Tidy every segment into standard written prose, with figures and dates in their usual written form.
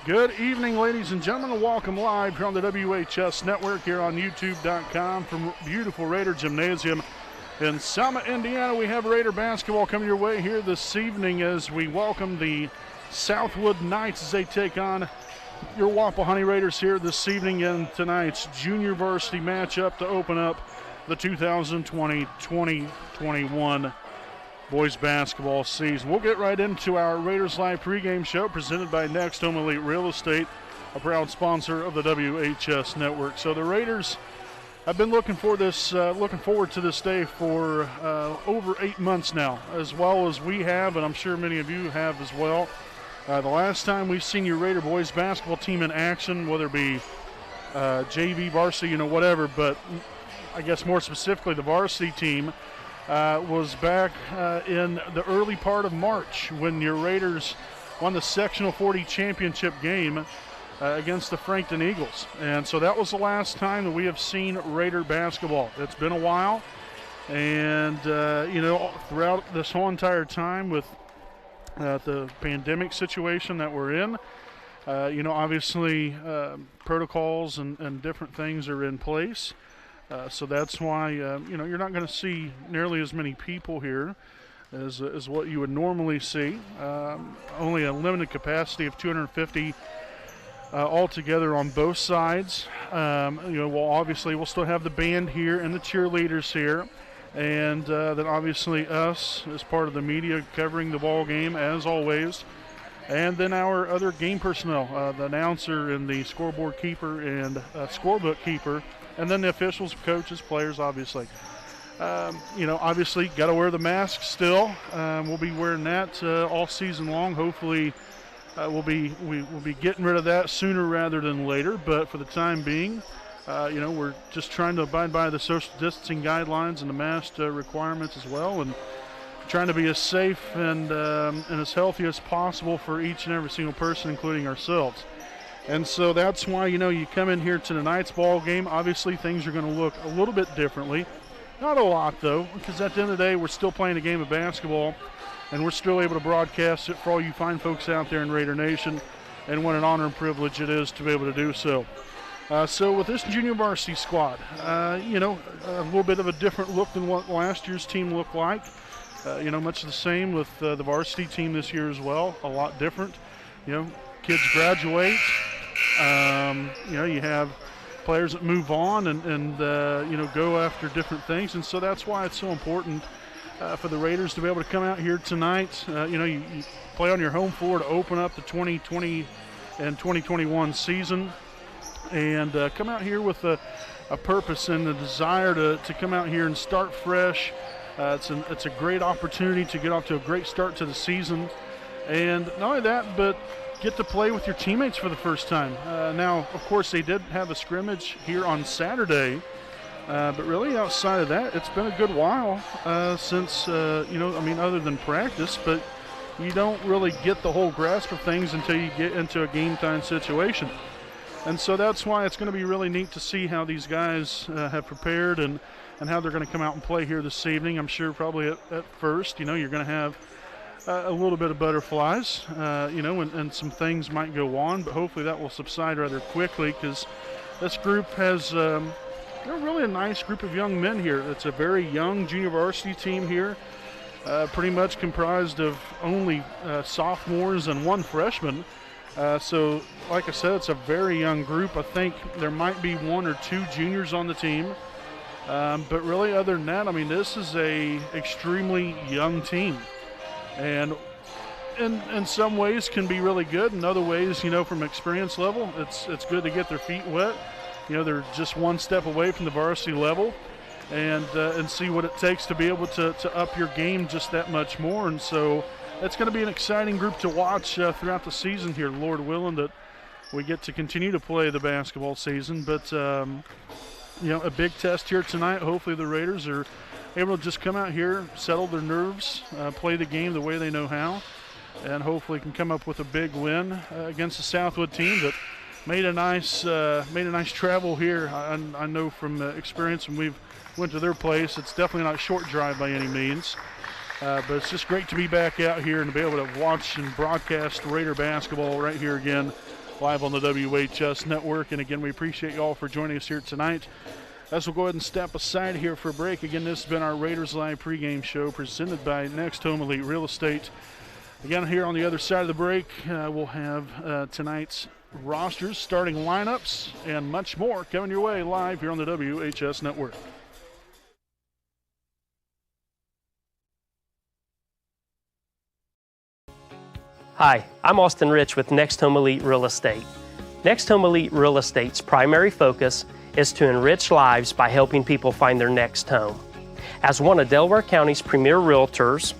Good evening, ladies and gentlemen, and welcome live here on the WHS Network here on YouTube.com from beautiful Raider Gymnasium in Selma, Indiana. We have Raider basketball coming your way here this evening as we welcome the Southwood Knights as they take on your Wapahani Raiders here this evening in tonight's junior varsity matchup to open up the 2020-2021 boys basketball season. We'll get right into our Raiders Live pregame show presented by Next Home Elite Real Estate, a proud sponsor of the WHS Network. So the Raiders have been looking forward to this day for over 8 months now, as well as we have, and I'm sure many of you have as well. The last time we've seen your Raider boys basketball team in action, whether it be JV, varsity, whatever, but I guess more specifically the varsity team, was back in the early part of March when your Raiders won the Sectional 40 championship game against the Frankton Eagles. And so that was the last time that we have seen Raider basketball. It's been a while. And, throughout this whole entire time with the pandemic situation that we're in, obviously protocols and different things are in place. So that's why, you're not going to see nearly as many people here as what you would normally see. Only a limited capacity of 250 altogether on both sides. We'll still have the band here and the cheerleaders here. And then obviously us as part of the media covering the ball game as always. And then our other game personnel, the announcer and the scoreboard keeper and scorebook keeper. And then the officials, coaches, players, obviously. Obviously got to wear the mask still. We'll be wearing that all season long. Hopefully we'll be getting rid of that sooner rather than later. But for the time being, we're just trying to abide by the social distancing guidelines and the mask requirements as well, and trying to be as safe and as healthy as possible for each and every single person, including ourselves. And so that's why, you come in here to tonight's ball game. Obviously, things are going to look a little bit differently. Not a lot, though, because at the end of the day, we're still playing a game of basketball, and we're still able to broadcast it for all you fine folks out there in Raider Nation, and what an honor and privilege it is to be able to do so. So with this junior varsity squad, a little bit of a different look than what last year's team looked like. Much the same with the varsity team this year as well. A lot different. Kids graduate. You have players that move on and go after different things. And so that's why it's so important for the Raiders to be able to come out here tonight. You play on your home floor to open up the 2020 and 2021 season. And come out here with a purpose and a desire to come out here and start fresh. It's a great opportunity to get off to a great start to the season. And not only that, but get to play with your teammates for the first time. Now, of course, they did have a scrimmage here on Saturday, but really outside of that, it's been a good while since, other than practice, but you don't really get the whole grasp of things until you get into a game time situation. And so that's why it's going to be really neat to see how these guys have prepared and how they're going to come out and play here this evening. I'm sure probably at first, you're going to have a little bit of butterflies, and some things might go on, but hopefully that will subside rather quickly because this group has really a nice group of young men here. It's a very young junior varsity team here, pretty much comprised of only sophomores and one freshman. So, like I said, it's a very young group. I think there might be one or two juniors on the team. But really, other than that, this is a extremely young team. And in some ways can be really good. In other ways, from experience level, it's good to get their feet wet. They're just one step away from the varsity level and see what it takes to be able to up your game just that much more. And so it's going to be an exciting group to watch throughout the season here, Lord willing, that we get to continue to play the basketball season. But, a big test here tonight. Hopefully the Raiders are able to just come out here, settle their nerves, play the game the way they know how, and hopefully can come up with a big win against the Southwood team that made a nice travel here. I know from experience when we've went to their place, it's definitely not a short drive by any means. But it's just great to be back out here and to be able to watch and broadcast Raider basketball right here again live on the WHS Network. And again, we appreciate you all for joining us here tonight. As we'll go ahead and step aside here for a break. Again, this has been our Raiders Live pregame show presented by Next Home Elite Real Estate. Again, here on the other side of the break, we'll have tonight's rosters, starting lineups, and much more coming your way live here on the WHS Network. Hi, I'm Austin Rich with Next Home Elite Real Estate. Next Home Elite Real Estate's primary focus is to enrich lives by helping people find their next home. As one of Delaware County's premier realtors,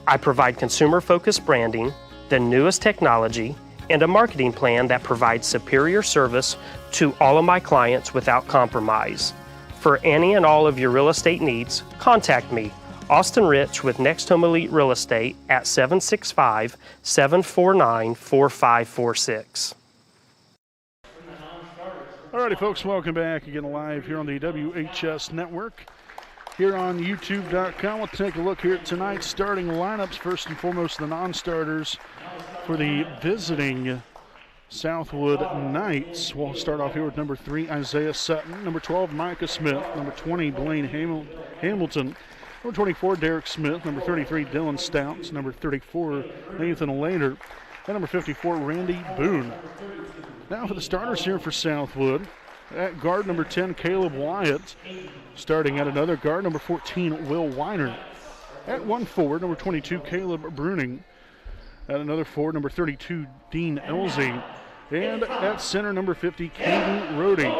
I provide consumer-focused branding, the newest technology, and a marketing plan that provides superior service to all of my clients without compromise. For any and all of your real estate needs, contact me, Austin Rich with Next Home Elite Real Estate at 765-749-4546. Alrighty, folks, welcome back again live here on the WHS Network. Here on YouTube.com, we'll take a look here at tonight's starting lineups. First and foremost, the non-starters for the visiting Southwood Knights. We'll start off here with number 3, Isaiah Sutton. Number 12, Micah Smith. Number 20, Blaine Hamilton. Number 24, Derek Smith. Number 33, Dylan Stouts. Number 34, Nathan Lander. And number 54, Randy Boone. Now for the starters here for Southwood. At guard, number 10, Caleb Wyatt. Starting at another guard, number 14, Will Weiner. At 1 forward, number 22, Caleb Bruning. At another forward, number 32, Dean Elzey. And at center, number 50, Caden Rohde.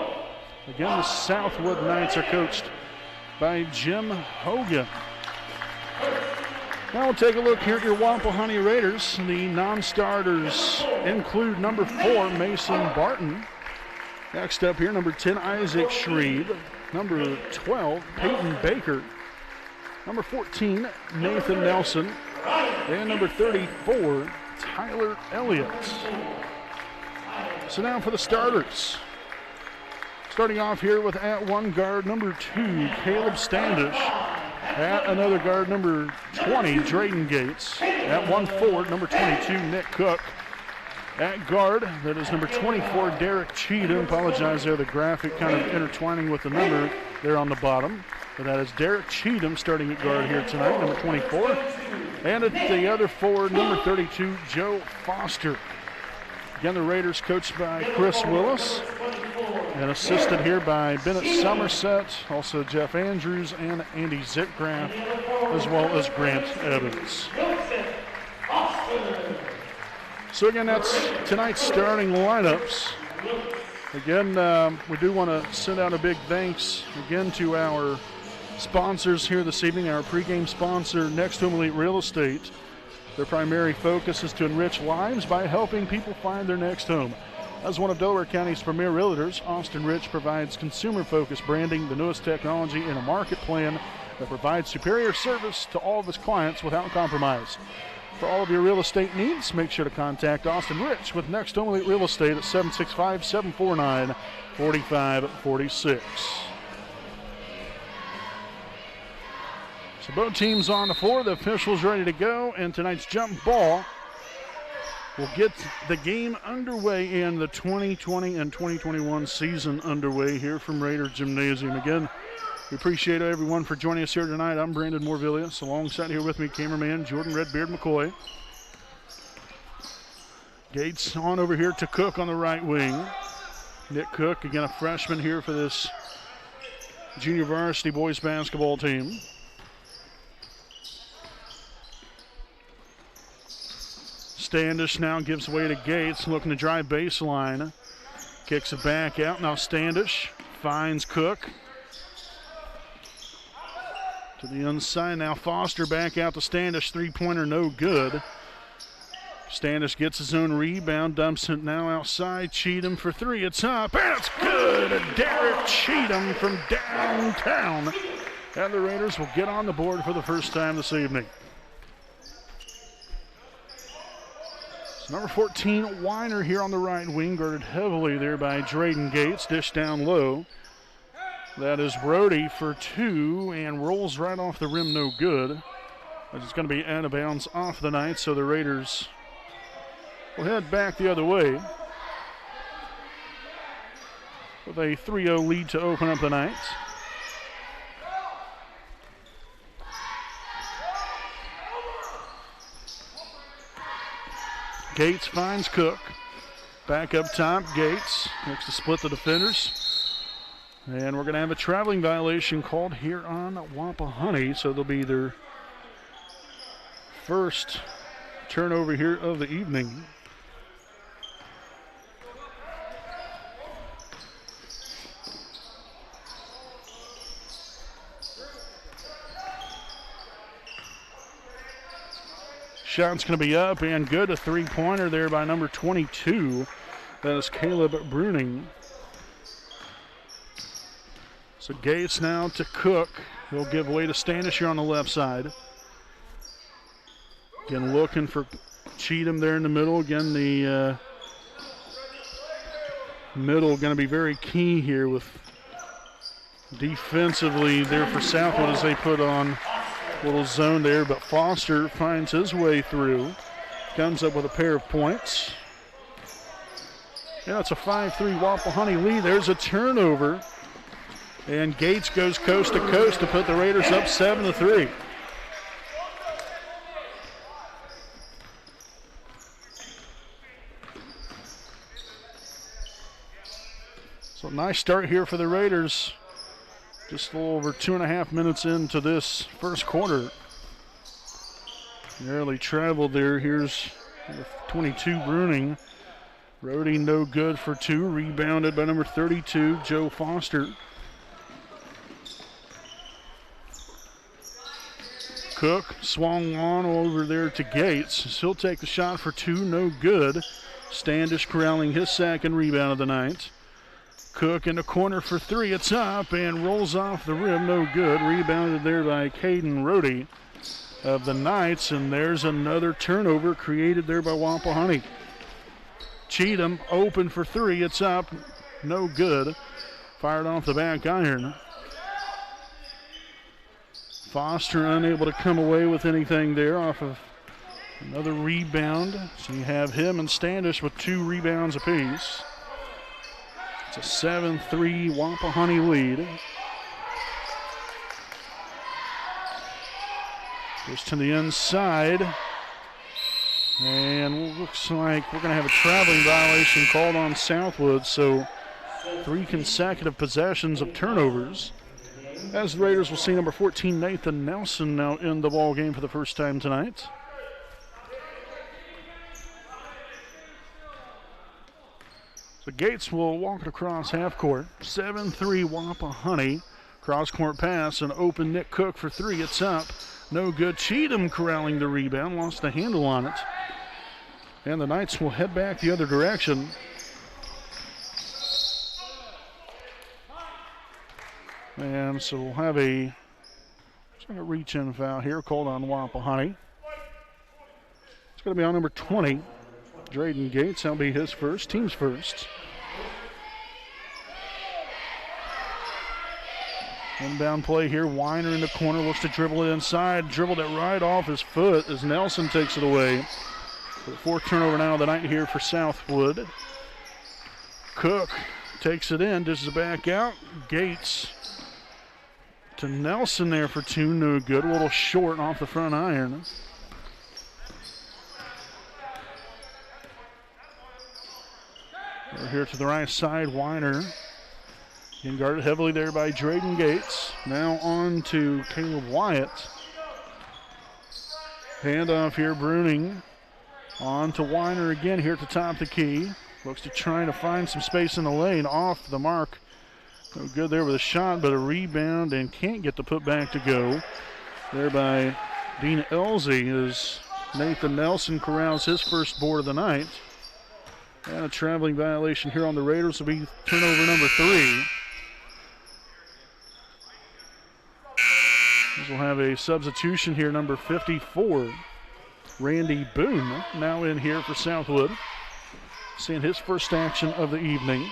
Again, the Southwood Knights are coached by Jim Hogan. Now we'll take a look here at your Wapahani Raiders. The non-starters include number 4, Mason Barton. Next up here, number 10, Isaac Shreve. Number 12, Peyton Baker. Number 14, Nathan Nelson. And number 34, Tyler Elliott. So now for the starters. Starting off here with at 1 guard, number 2, Caleb Standish. At another guard, number 20, Drayden Gates. At 1 forward, number 22, Nick Cook. At guard, that is number 24, Derek Cheatham. Apologize there, the graphic kind of intertwining with the number there on the bottom. But that is Derek Cheatham starting at guard here tonight, number 24. And at the other forward, number 32, Joe Foster. Again, the Raiders coached by Chris Willis and assisted here by Bennett Somerset, also Jeff Andrews and Andy Zitgraff, as well as Grant Evans. So again, that's tonight's starting lineups. Again, we do want to send out a big thanks again to our sponsors here this evening. Our pregame sponsor, Next Home Elite Real Estate. Their primary focus is to enrich lives by helping people find their next home. As one of Delaware County's premier realtors, Austin Rich provides consumer-focused branding, the newest technology, and a market plan that provides superior service to all of his clients without compromise. For all of your real estate needs, make sure to contact Austin Rich with Next Home Elite Real Estate at 765-749-4546. So both teams on the floor, the officials ready to go, and tonight's jump ball will get the game underway and the 2020 and 2021 season underway here from Raider Gymnasium. Again, we appreciate everyone for joining us here tonight. I'm Brandon Morvillius. Alongside here with me, cameraman Jordan Redbeard McCoy. Gates on over here to Cook on the right wing. Nick Cook, again a freshman here for this junior varsity boys basketball team. Standish now gives way to Gates, looking to drive baseline. Kicks it back out. Now Standish finds Cook. To the inside now, Foster back out to Standish. Three-pointer no good. Standish gets his own rebound, dumps it now outside. Cheatham for 3. It's up, and it's good. Derek Cheatham from downtown. And the Raiders will get on the board for the first time this evening. So number 14, Weiner here on the right wing, guarded heavily there by Drayden Gates. Dish down low. That is Brody for 2 and rolls right off the rim, no good. It's going to be out of bounds off the night, so the Raiders will head back the other way. with a 3-0 lead to open up the night. Gates finds Cook. Back up top, Gates looks to split the defenders. And we're going to have a traveling violation called here on Wapahani, so there'll be their first turnover here of the evening. Shot's going to be up and good. A three-pointer there by number 22. That is Caleb Bruning. So Gates now to Cook. He'll give way to Standish here on the left side. Again, looking for Cheatham there in the middle. Again, the middle going to be very key here with defensively there for Southwood as they put on a little zone there, but Foster finds his way through. Comes up with a pair of points. Yeah, it's a 5-3 Wapahani lead. There's a turnover. And Gates goes coast to coast to put the Raiders up 7-3. So nice start here for the Raiders. Just a little over 2.5 minutes into this first quarter. Nearly traveled there. Here's 22 Bruning. Rhodey no good for two. Rebounded by number 32, Joe Foster. Cook swung on over there to Gates. He'll take the shot for two. No good. Standish corralling his second rebound of the night. Cook in the corner for three. It's up and rolls off the rim. No good. Rebounded there by Caden Rhodey of the Knights. And there's another turnover created there by Wapahani. Cheatham open for three. It's up. No good. Fired off the back iron. Foster unable to come away with anything there off of another rebound. So you have him and Standish with 2 rebounds apiece. It's a 7-3 Wapahani lead. Goes to the inside. And looks like we're going to have a traveling violation called on Southwood. So 3 consecutive possessions of turnovers. As the Raiders will see number 14, Nathan Nelson, now in the ball game for the first time tonight. So Gates will walk it across half court. 7-3 Wapahani. Cross court pass and open Nick Cook for three. It's up. No good. Cheatham corralling the rebound. Lost the handle on it. And the Knights will head back the other direction. And so we'll have a reach-in foul here called on Wapahani. It's going to be on number 20, Drayden Gates. That'll be his first, team's first. Inbound play here. Weiner in the corner looks to dribble it inside. Dribbled it right off his foot as Nelson takes it away. The 4th turnover now of the night here for Southwood. Cook takes it in, dishes it back out. Gates to Nelson there for two, no good. A little short off the front iron. Over here to the right side, Weiner. Being guarded heavily there by Drayden Gates. Now on to Caleb Wyatt. Handoff here, Bruning. On to Weiner again here at the top of the key. Looks to try to find some space in the lane. Off the mark. No good there with a shot, but a rebound and can't get the putback to go. There by Dean Elzey as Nathan Nelson corrals his first board of the night. And a traveling violation here on the Raiders will be turnover number 3. We'll have a substitution here, number 54, Randy Boone, now in here for Southwood. Seeing his first action of the evening.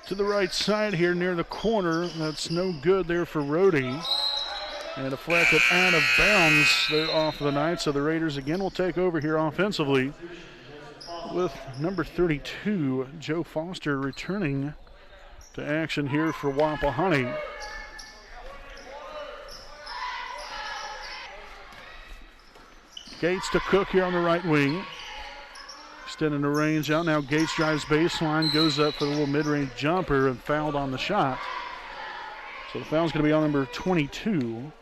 to the right side here near the corner. That's no good there for Rhodey. And deflected out of bounds there off of the night. So the Raiders again will take over here offensively with number 32, Joe Foster, returning to action here for Wapahani. Gates to Cook here on the right wing. Extending the range out. Now Gates drives baseline, goes up for the little mid-range jumper and fouled on the shot. So the foul's going to be on number 22.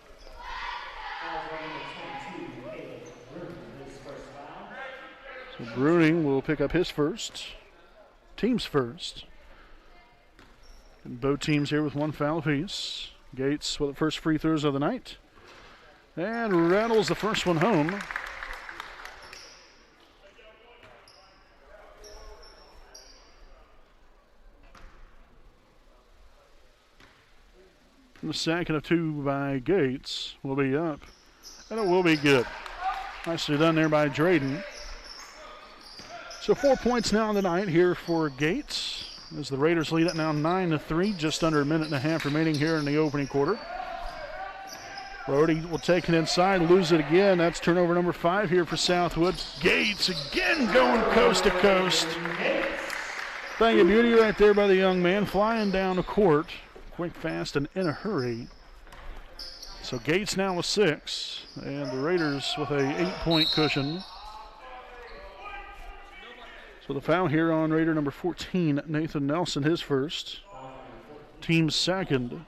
So Bruning will pick up his first, team's first. And both teams here with one foul apiece. Gates with the first free throws of the night. And rattles the first one home. And the second of two by Gates will be up. And it will be good. Nicely done there by Drayden. So 4 points now on the night here for Gates, as the Raiders lead it now 9-3, just under a minute and a half remaining here in the opening quarter. Rhodey will take it inside, lose it again. That's turnover number 5 here for Southwood. Gates again going coast to coast. Thing of beauty right there by the young man, flying down the court, quick, fast, and in a hurry. So Gates now with 6, and the Raiders with a 8-point cushion. So the foul here on Raider number 14, Nathan Nelson, his first. Team's second.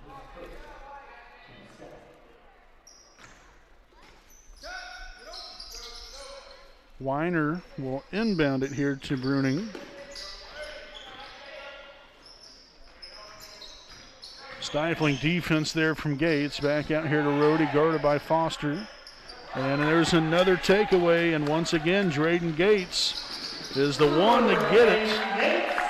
Weiner will inbound it here to Bruning. Stifling defense there from Gates. Back out here to Rhodey, guarded by Foster. And there's another takeaway, and once again, Drayden Gates is the one to get it.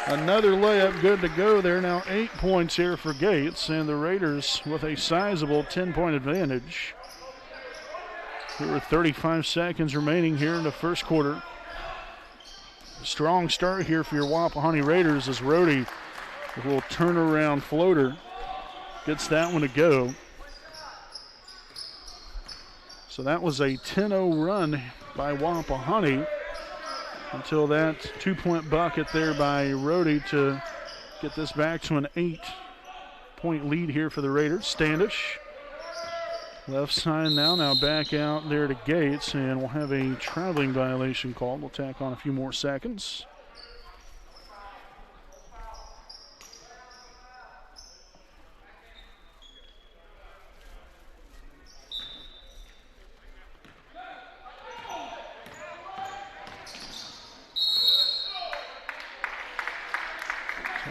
Another layup good to go there. Now 8 points here for Gates, and the Raiders with a sizable 10-point advantage. There were 35 seconds remaining here in the first quarter. Strong start here for your Wapahani Raiders as Rhodey, with a little turnaround floater, gets that one to go. So that was a 10-0 run by Wapahani until that 2-point bucket there by Rhodey to get this back to an 8-point lead here for the Raiders. Standish, left side now back out there to Gates, and we'll have a traveling violation called. We'll tack on a few more seconds.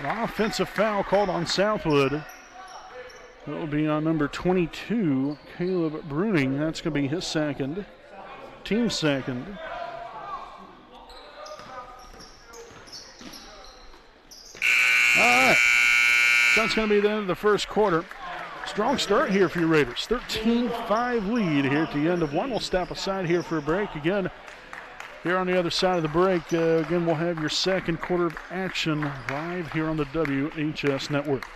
An offensive foul called on Southwood. That will be on number 22, Caleb Bruning. That's going to be his second, team's second. All right, so that's going to be the end of the first quarter. Strong start here for your Raiders. 13-5 lead here at the end of one. We'll step aside here for a break. Again, here on the other side of the break, again, we'll have your second quarter of action live here on the WHS Network.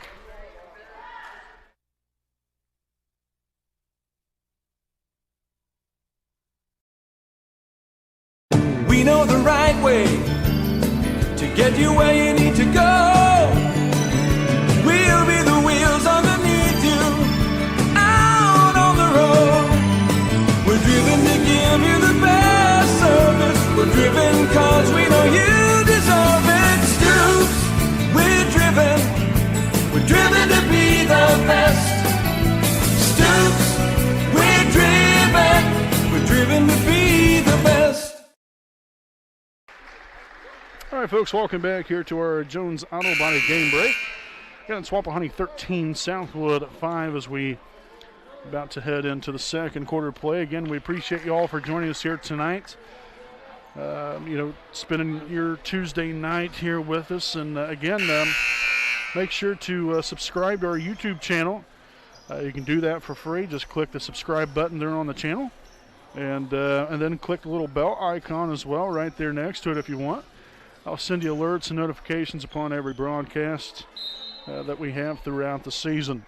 We know the right way to get you where you need to go. We'll be the wheels underneath you, out on the road. We're driven to give you the best service. We're driven cause we know you deserve it. Stoops, we're driven to be the best. Stoops, we're driven to be the best. All right, folks, welcome back here to our Jones Auto Body game break. Again, it's Wapahani 13, Southwood 5 as we about to head into the second quarter play. Again, we appreciate you all for joining us here tonight. Spending your Tuesday night here with us. And again, make sure to subscribe to our YouTube channel. You can do that for free. Just click the subscribe button there on the channel. And then click the little bell icon as well right there next to it if you want. I'll send you alerts and notifications upon every broadcast. that we have throughout the season.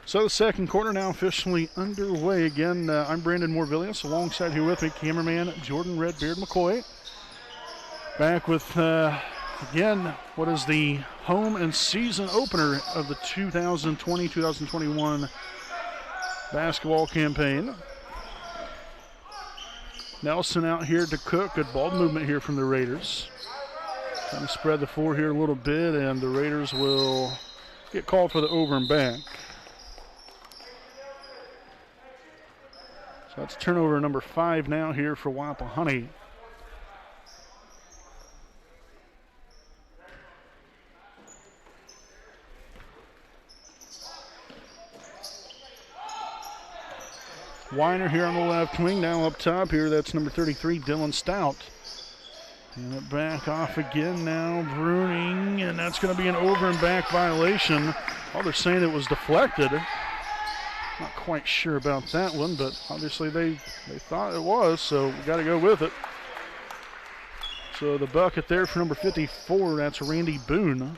So the second quarter now officially underway. Again, I'm Brandon Morvillius. Alongside here with me, cameraman Jordan Redbeard McCoy. Back with, again, what is the home and season opener of the 2020-2021 basketball campaign. Nelson out here to Cook. Good ball movement here from the Raiders. Trying to spread the floor here a little bit, and the Raiders will get called for the over and back. So that's turnover number 5 now here for Wapahani. Weiner here on the left wing, now up top here. That's number 33, Dylan Stout. And it back off again now, Bruning, and that's going to be an over and back violation. Oh, they're saying it was deflected. Not quite sure about that one, but obviously they thought it was, so we got to go with it. So the bucket there for number 54, that's Randy Boone.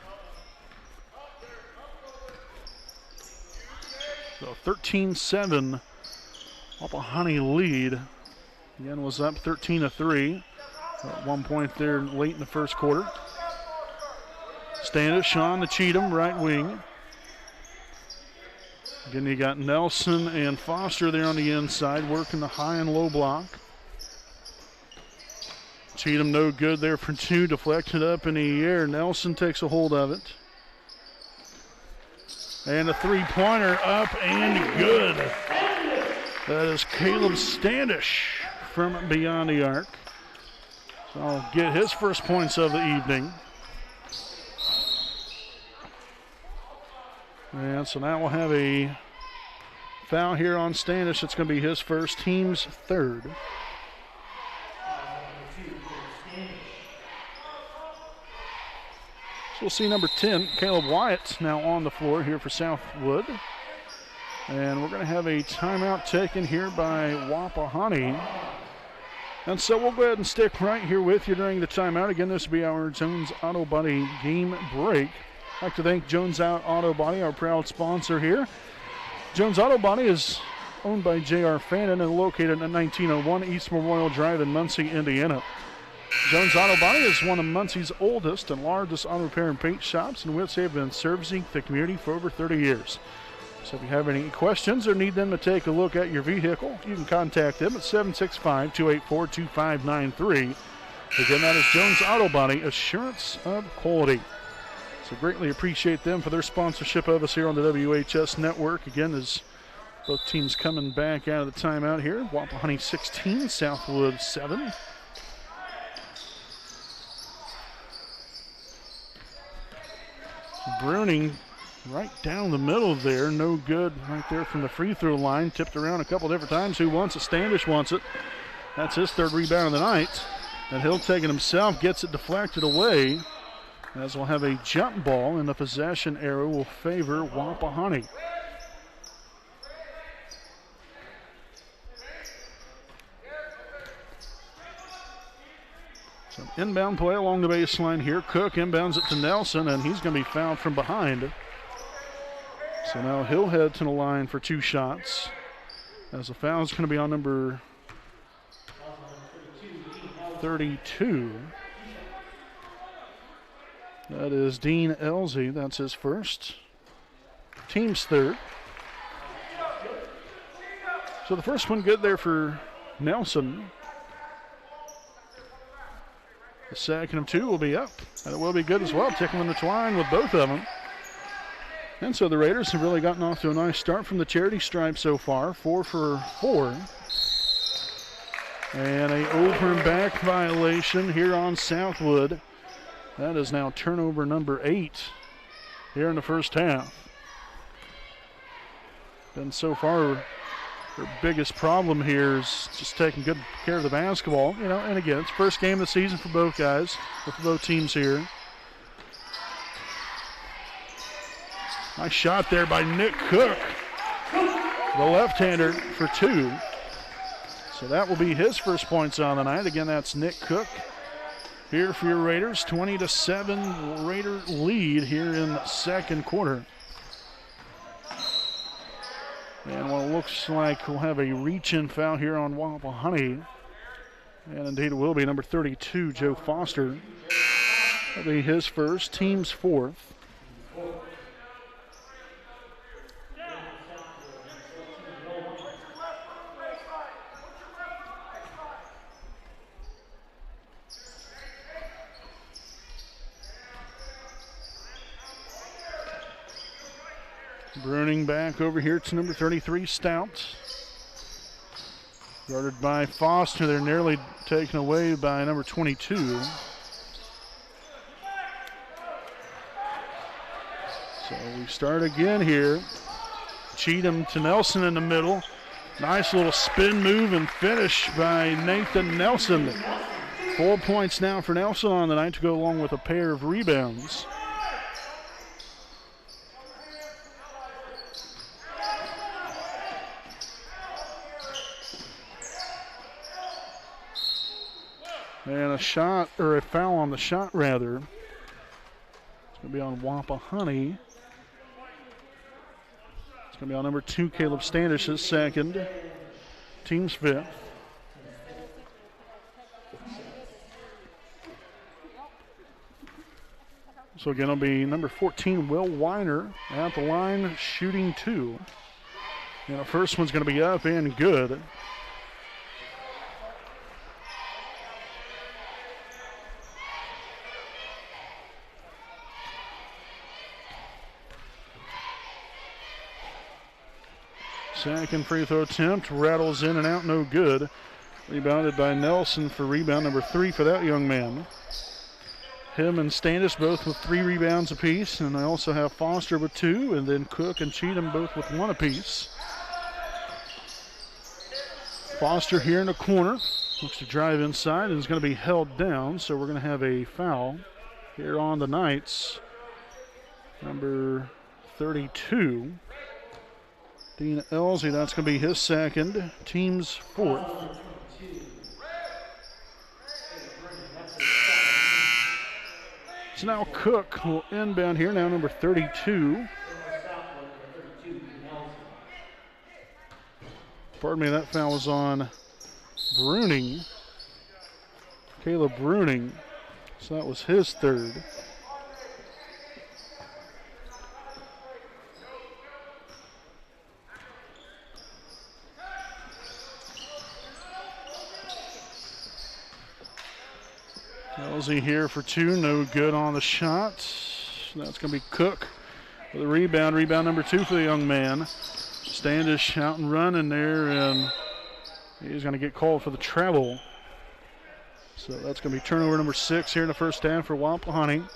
So 13-7. Wapahani lead. Again, was up 13-3 at one point there late in the first quarter. Standish on to Cheatham, right wing. Again, you got Nelson and Foster there on the inside, working the high and low block. Cheatham no good there for 2, deflected up in the air. Nelson takes a hold of it. And a three-pointer up and good. That is Caleb Standish from beyond the arc. So I'll get his first points of the evening. And so now we'll have a foul here on Standish. It's going to be his first, team's third. So we'll see number 10, Caleb Wyatt, now on the floor here for Southwood. And we're going to have a timeout taken here by Wapahani. And so we'll go ahead and stick right here with you during the timeout. Again, this will be our Jones Auto Body game break. I'd like to thank Jones Auto Body, our proud sponsor here. Jones Auto Body is owned by J.R. Fannin and located at 1901 East Memorial Drive in Muncie, Indiana. Jones Auto Body is one of Muncie's oldest and largest auto repair and paint shops, in which they have been servicing the community for over 30 years. So if you have any questions or need them to take a look at your vehicle, you can contact them at 765-284-2593. Again, that is Jones Auto Body, assurance of quality. So greatly appreciate them for their sponsorship of us here on the WHS Network. Again, as both teams coming back out of the timeout here. Wapahani 16, Southwood 7. Bruning right down the middle there, no good right there from the free throw line. Tipped around a couple different times. Who wants it? Standish wants it. That's his third rebound of the night. And he'll take it himself, gets it deflected away, as we'll have a jump ball, and the possession arrow will favor Wapahani. So inbound play along the baseline here. Cook inbounds it to Nelson, and he's going to be fouled from behind. So now he'll head to the line for 2 shots, as the foul is going to be on number 32. That is Dean Elsie. That's his first. Team's third. So the first one good there for Nelson. The second of 2 will be up, and it will be good as well. Tickling the twine with both of them. And so the Raiders have really gotten off to a nice start from the charity stripe so far. 4 for 4. And a over and back violation here on Southwood. That is now turnover number 8 here in the first half. And so far, their biggest problem here is just taking good care of the basketball. You know, and again, it's first game of the season for both guys, for both teams here. Nice shot there by Nick Cook, the left-hander, for 2. So that will be his first points on the night. Again, that's Nick Cook. here for your Raiders. 20-7 Raider lead here in the second quarter. And what it looks like we'll have a reach-in foul here on Wapahani. And indeed it will be number 32, Joe Foster. That'll be his first, team's fourth. Bruning back over here to number 33, Stout. Guarded by Foster. They're nearly taken away by number 22. So we start again here. Cheatham to Nelson in the middle. Nice little spin move and finish by Nathan Nelson. 4 points now for Nelson on the night to go along with a pair of rebounds. And a shot, or a foul on the shot rather. It's going to be on Wapahani. It's going to be on number 2, Caleb Standish's second. Team's fifth. So again, it'll be number 14, Will Weiner, at the line, shooting 2. And the first one's going to be up and good. Second free throw attempt, rattles in and out, no good. Rebounded by Nelson for rebound number 3 for that young man. Him and Standish both with 3 rebounds apiece, and I also have Foster with 2, and then Cook and Cheatham both with 1 apiece. Foster here in the corner, looks to drive inside and is going to be held down, so we're going to have a foul here on the Knights. Number 32. Dean Elsie, that's going to be his second, team's fourth. So now Cook will inbound here, now number 32. Pardon me, that foul was on Bruning, Caleb Bruning, so that was his third. Elsie here for 2, no good on the shot. That's going to be Cook with a rebound. Rebound number 2 for the young man. Standish out and running there, and he's going to get called for the travel. So that's going to be turnover number 6 here in the first half for Wapahani.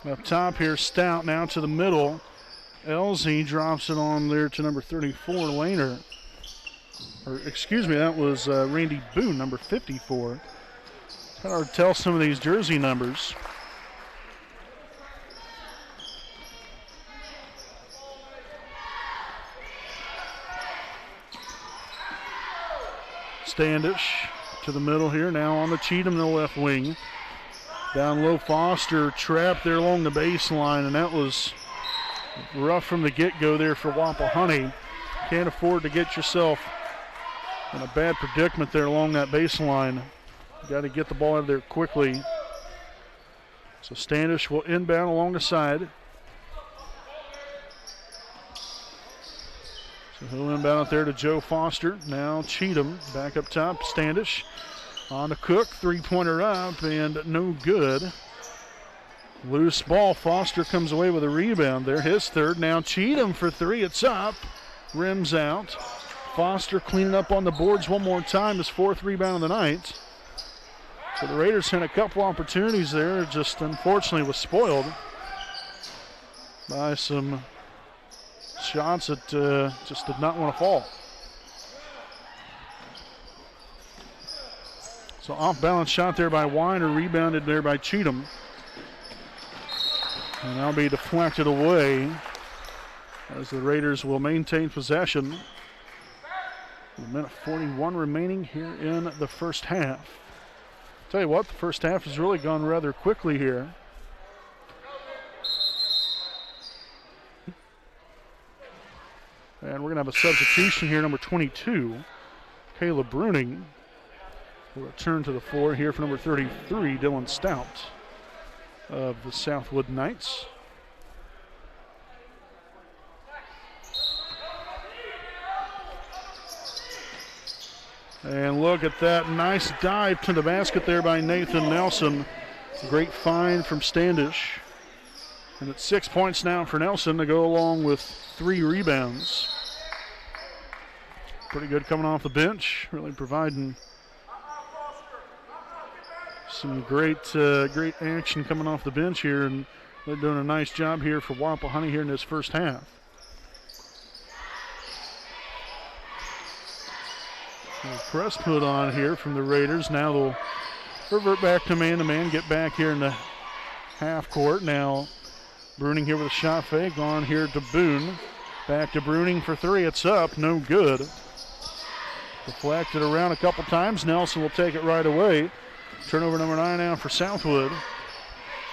Up top here, Stout now to the middle. Elsie drops it on there to number 34, Lehner. Or, excuse me, that was Randy Boone, number 54. Kind of hard to tell some of these jersey numbers. Standish to the middle here, now on the Cheatham, the left wing. Down low, Foster trapped there along the baseline, and that was rough from the get-go there for Wapahani. Can't afford to get yourself in a bad predicament there along that baseline. Got to get the ball out of there quickly. So Standish will inbound along the side. So he'll inbound out there to Joe Foster. Now Cheatham back up top. Standish on to Cook. Three-pointer up and no good. Loose ball. Foster comes away with a rebound there. His third. Now Cheatham for 3. It's up. Rims out. Foster cleaning up on the boards one more time. His 4th rebound of the night. So the Raiders had a couple opportunities there. Just unfortunately was spoiled by some shots that just did not want to fall. So off balance shot there by Weiner. Rebounded there by Cheatham. And that'll be deflected away as the Raiders will maintain possession. A minute 41 remaining here in the first half. Tell you what, the first half has really gone rather quickly here. And we're going to have a substitution here, number 22, Caleb Bruning, will return to the floor here for number 33, Dylan Stout of the Southwood Knights. And look at that nice dive to the basket there by Nathan Nelson. Great find from Standish. And it's 6 points now for Nelson to go along with 3 rebounds. Pretty good coming off the bench, really providing some great action coming off the bench here, and they're doing a nice job here for Wapahani here in this first half. Press put on here from the Raiders. Now they'll revert back to man-to-man, get back here in the half court. Now Bruning here with a shot fake, on here to Boone. Back to Bruning for 3, it's up, no good. Deflected around a couple times, Nelson will take it right away. Turnover number 9 now for Southwood.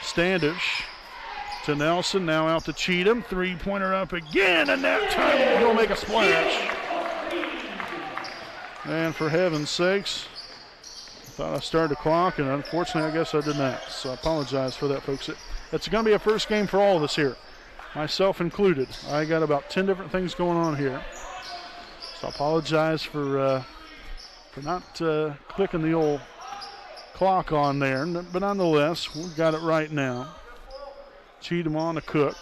Standish to Nelson, now out to Cheatham. 3-pointer up again, and that time he'll make a splash. And for heaven's sakes, I thought I started the clock, and unfortunately I guess I did not. So I apologize for that, folks. It's going to be a first game for all of us here, myself included. I got about 10 different things going on here. So I apologize for not clicking the old clock on there, but nonetheless, we've got it right now. Cheatham on to Cook.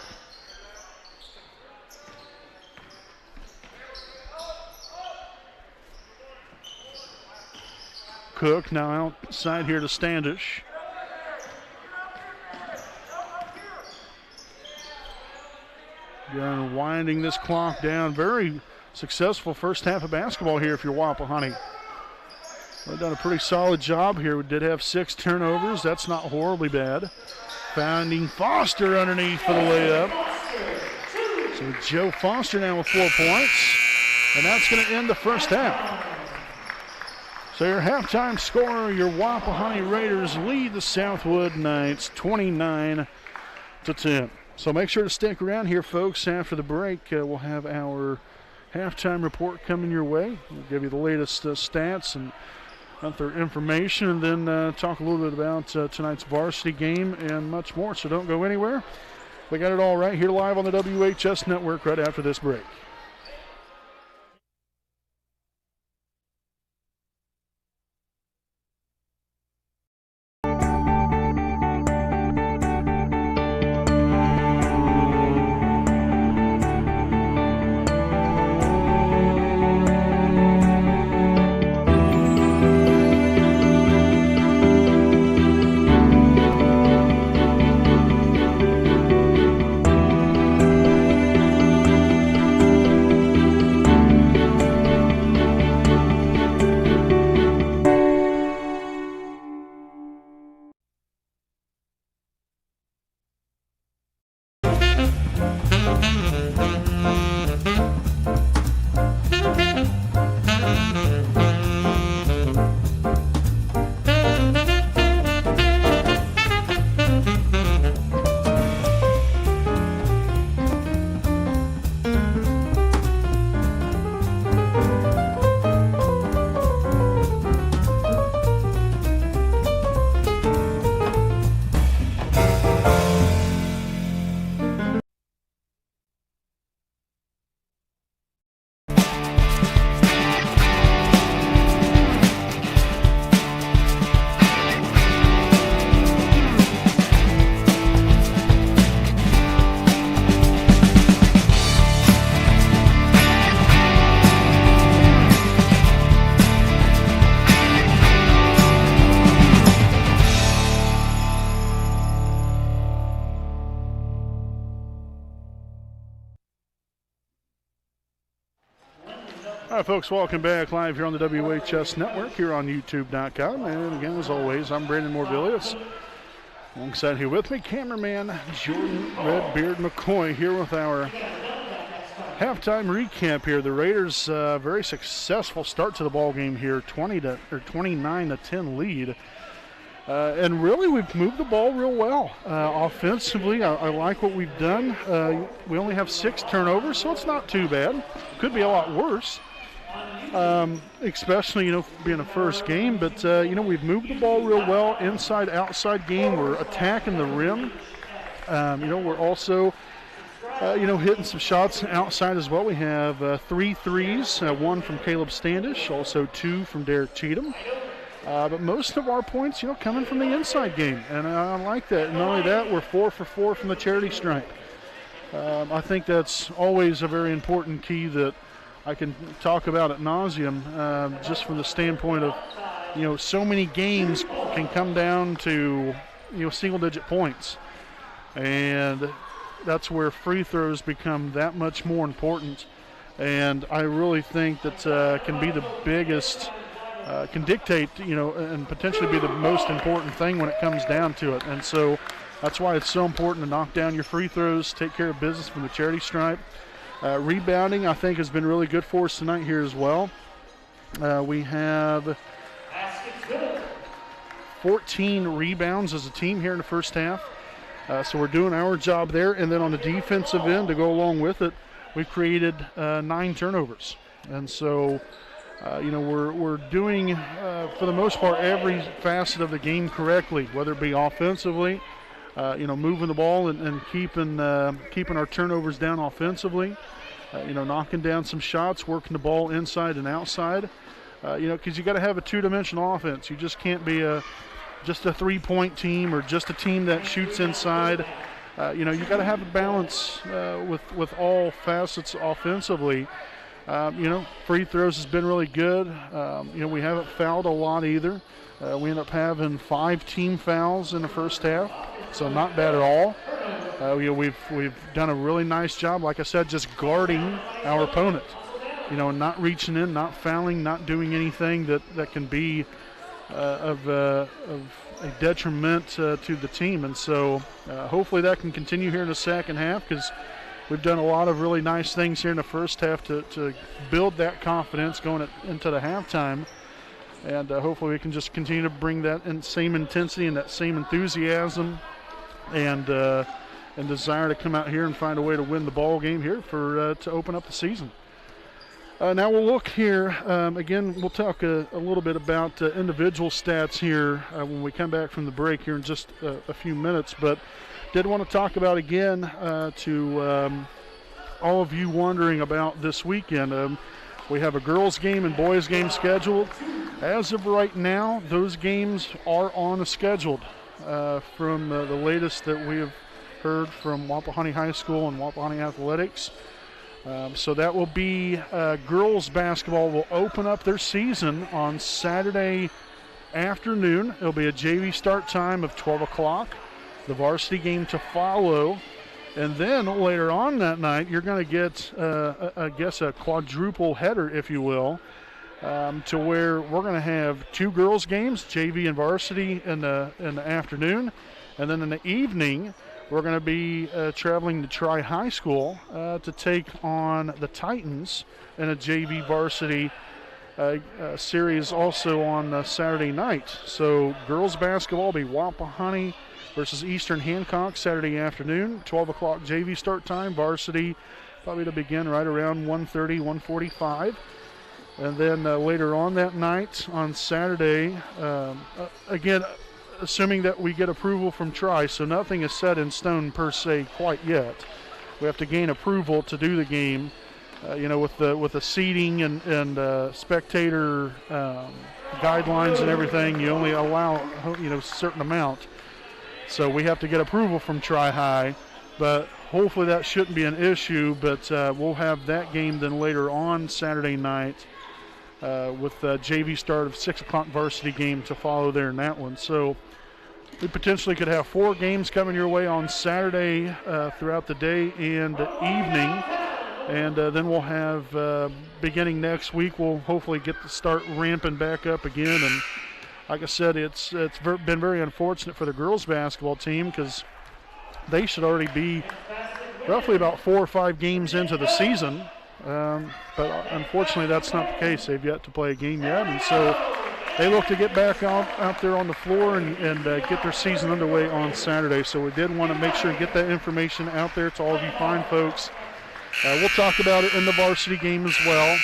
Cook now outside here to Standish. Again, winding this clock down. Very successful first half of basketball here if you're Wapahani. They've done a pretty solid job here. We did have 6 turnovers. That's not horribly bad. Finding Foster underneath for the layup. So Joe Foster now with 4 points. And that's going to end the first half. So your halftime score, your Wapahani Raiders lead the Southwood Knights 29-10. So make sure to stick around here, folks. After the break, we'll have our halftime report coming your way. We'll give you the latest stats and other information, and then talk a little bit about tonight's varsity game and much more. So don't go anywhere. We got it all right here live on the WHS Network right after this break. All right, folks, welcome back live here on the WHS Network here on YouTube.com. And again, as always, I'm Brandon Morvillius. Alongside here with me, cameraman Jordan Redbeard McCoy here with our halftime recap here. The Raiders very successful start to the ball game here, 29-10 lead. And really, we've moved the ball real well. Offensively, I like what we've done. We only have 6 turnovers, so it's not too bad. Could be a lot worse, especially, being a first game. But, we've moved the ball real well, inside, outside game. We're attacking the rim. We're also, hitting some shots outside as well. We have 3 threes, 1 from Caleb Standish, also 2 from Derek Cheatham. But most of our points, coming from the inside game, and I like that. And not only that, we're 4 for 4 from the charity stripe. I think that's always a very important key that I can talk about ad nauseum, just from the standpoint of, so many games can come down to, single-digit points. And that's where free throws become that much more important. And I really think that can be the biggest, can dictate, and potentially be the most important thing when it comes down to it. And so that's why it's so important to knock down your free throws, take care of business from the charity stripe. Rebounding, I think, has been really good for us tonight here as well. We have 14 rebounds as a team here in the first half. So we're doing our job there. And then on the defensive end, to go along with it, we've created 9 turnovers. And so, we're doing, for the most part, every facet of the game correctly, whether it be offensively, moving the ball and keeping our turnovers down offensively, knocking down some shots, working the ball inside and outside, because you got to have a two-dimensional offense. You just can't be just a three-point team or just a team that shoots inside. You got to have a balance with all facets offensively. Free throws has been really good. We haven't fouled a lot either. We end up having 5 team fouls in the first half, so not bad at all. We've done a really nice job, like I said, just guarding our opponent. Not reaching in, not fouling, not doing anything that can be of a detriment to the team. And so hopefully that can continue here in the second half, because we've done a lot of really nice things here in the first half to build that confidence going into the halftime. And hopefully we can just continue to bring that same intensity and that same enthusiasm and desire to come out here and find a way to win the ball game here to open up the season. Now we'll look here. Again, we'll talk a little bit about individual stats here when we come back from the break here in just a few minutes. But did want to talk about again to all of you wondering about this weekend. We have a girls game and boys game scheduled. As of right now, those games are on the schedule from the latest that we have heard from Wapahani High School and Wapahani Athletics. So that will be girls basketball will open up their season on Saturday afternoon. It'll be a JV start time of 12 o'clock. The varsity game to follow. And then later on that night, you're going to get, a quadruple header, if you will, to where we're going to have 2 girls games, JV and varsity in the afternoon. And then in the evening, we're going to be traveling to Tri High School to take on the Titans in a JV varsity series also on Saturday night. So girls basketball will be Wapahani versus Eastern Hancock Saturday afternoon, 12 o'clock JV start time. Varsity probably to begin right around 1:30, 1:45. And then later on that night on Saturday, again, assuming that we get approval from Tri, so nothing is set in stone per se quite yet. We have to gain approval to do the game, with the seating and spectator guidelines and everything. You only allow a certain amount. So we have to get approval from Tri-High, but hopefully that shouldn't be an issue. But we'll have that game then later on Saturday night with the JV start of 6 o'clock varsity game to follow there in that one. So we potentially could have 4 games coming your way on Saturday throughout the day and evening. And then we'll have, beginning next week, we'll hopefully get to start ramping back up again and like I said, it's been very unfortunate for the girls basketball team because they should already be roughly about 4 or 5 games into the season. But unfortunately, that's not the case. They've yet to play a game yet, and so they look to get back out there on the floor and get their season underway on Saturday. So we did want to make sure to get that information out there to all of you fine folks. We'll talk about it in the varsity game as well.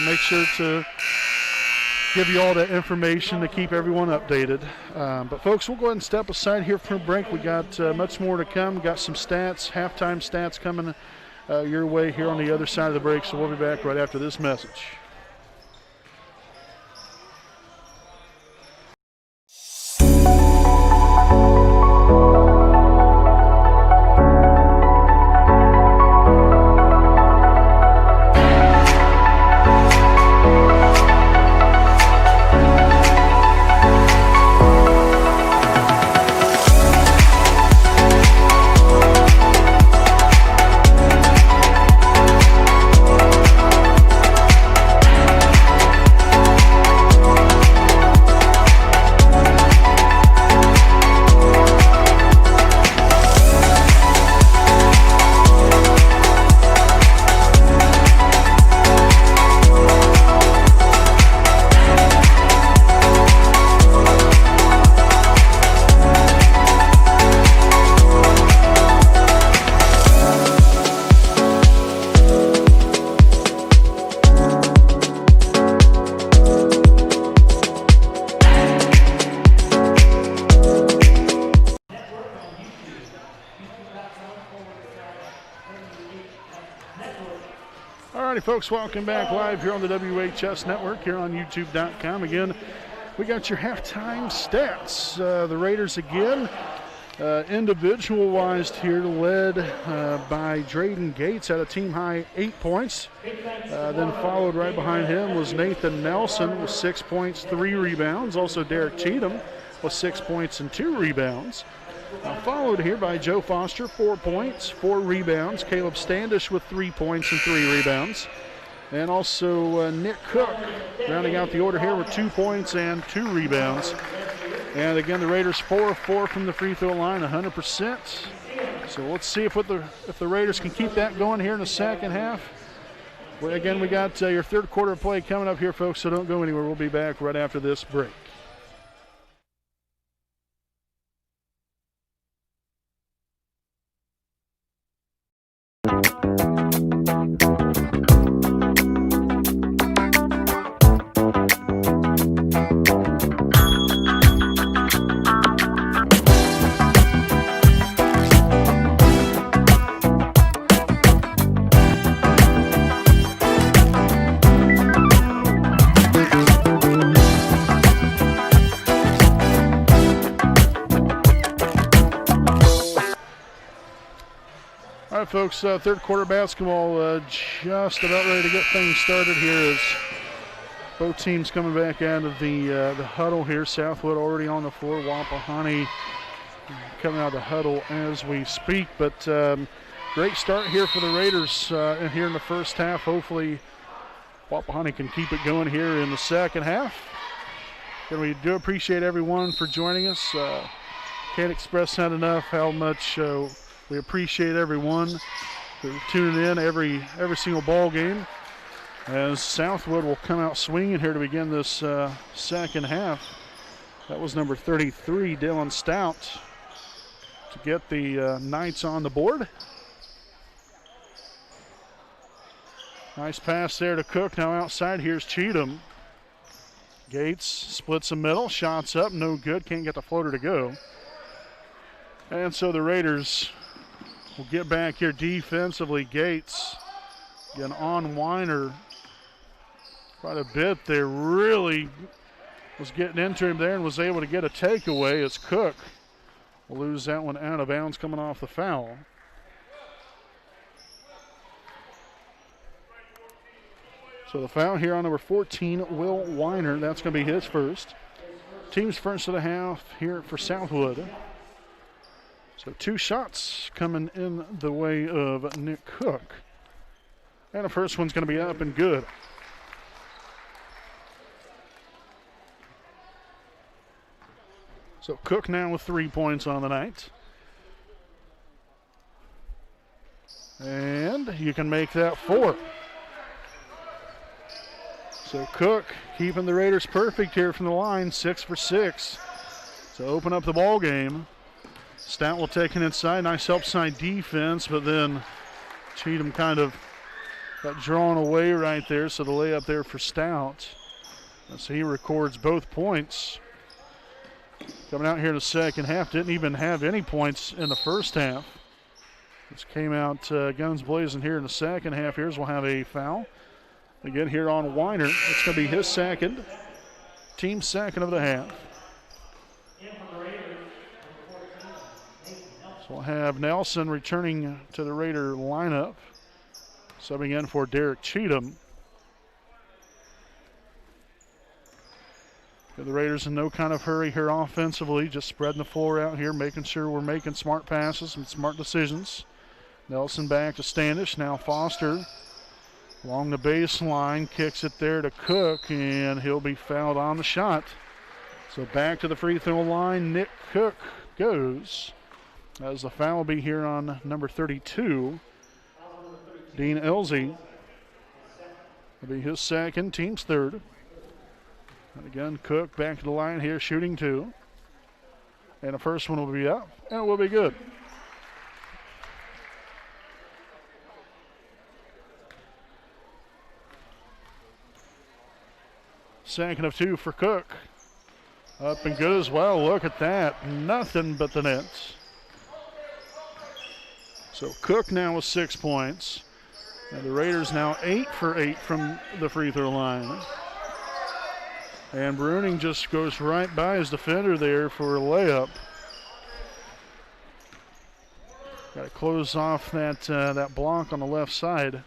Make sure to give you all that information to keep everyone updated. But folks, we'll go ahead and step aside here for a break. We got much more to come. We got some stats, halftime stats coming your way here on the other side of the break. So we'll be back right after this message. Alrighty, folks, welcome back live here on the WHS Network here on YouTube.com. Again, we got your halftime stats. The Raiders again, individual-wise here, led by Drayden Gates at a team-high 8 points. Then followed right behind him was Nathan Nelson with 6 points, 3 rebounds. Also Derek Cheatham with 6 points and 2 rebounds. Followed here by Joe Foster, 4 points, 4 rebounds. Caleb Standish with 3 points and 3 rebounds. And also Nick Cook rounding out the order here with 2 points and 2 rebounds. And again, the Raiders 4 of 4 from the free throw line, 100%. So let's see if the Raiders can keep that going here in the second half. Well, again, we got your third quarter play coming up here, folks, so don't go anywhere. We'll be back right after this break. Folks, third quarter basketball just about ready to get things started here as both teams coming back out of the huddle here. Southwood already on the floor. Wapahani coming out of the huddle as we speak. But great start here for the Raiders here in the first half. Hopefully Wapahani can keep it going here in the second half. And we do appreciate everyone for joining us. Can't express that enough how much we appreciate everyone for tuning in every single ball game. As Southwood will come out swinging here to begin this second half. That was number 33, Dylan Stout, to get the Knights on the board. Nice pass there to Cook. Now outside, here's Cheatham. Gates splits the middle, shots up, no good, can't get the floater to go. And so the Raiders will get back here defensively. Gates again on Weiner quite a bit there. Really was getting into him there and was able to get a takeaway. It's Cook. We'll lose that one out of bounds coming off the foul. So the foul here on number 14, Will Weiner. That's going to be his first. Team's first of the half here for Southwood. So 2 shots coming in the way of Nick Cook. And the first one's going to be up and good. So Cook now with 3 points on the night. And you can make that 4. So Cook keeping the Raiders perfect here from the line, 6 for 6 to open up the ball game. Stout will take it inside, nice help side defense, but then Cheatham kind of got drawn away right there, so the layup there for Stout. So he records both points. Coming out here in the second half, didn't even have any points in the first half. This came out guns blazing here in the second half. Here's we'll have a foul. Again here on Weiner. It's going to be his second, team second of the half. So we'll have Nelson returning to the Raider lineup, subbing in for Derek Cheatham. The Raiders in no kind of hurry here offensively, just spreading the floor out here, making sure we're making smart passes and smart decisions. Nelson back to Standish, now Foster along the baseline, kicks it there to Cook, and he'll be fouled on the shot. So back to the free throw line, Nick Cook goes, as the foul will be here on number 32, Dean Elsie. Will be his second, team's third. And again, Cook back to the line here, shooting 2. And the first one will be up, and it will be good. Second of 2 for Cook. Up and good as well. Look at that. Nothing but the nets. So Cook now with 6 points. And the Raiders now 8 for 8 from the free throw line. And Bruning just goes right by his defender there for a layup. Got to close off that block on the left side.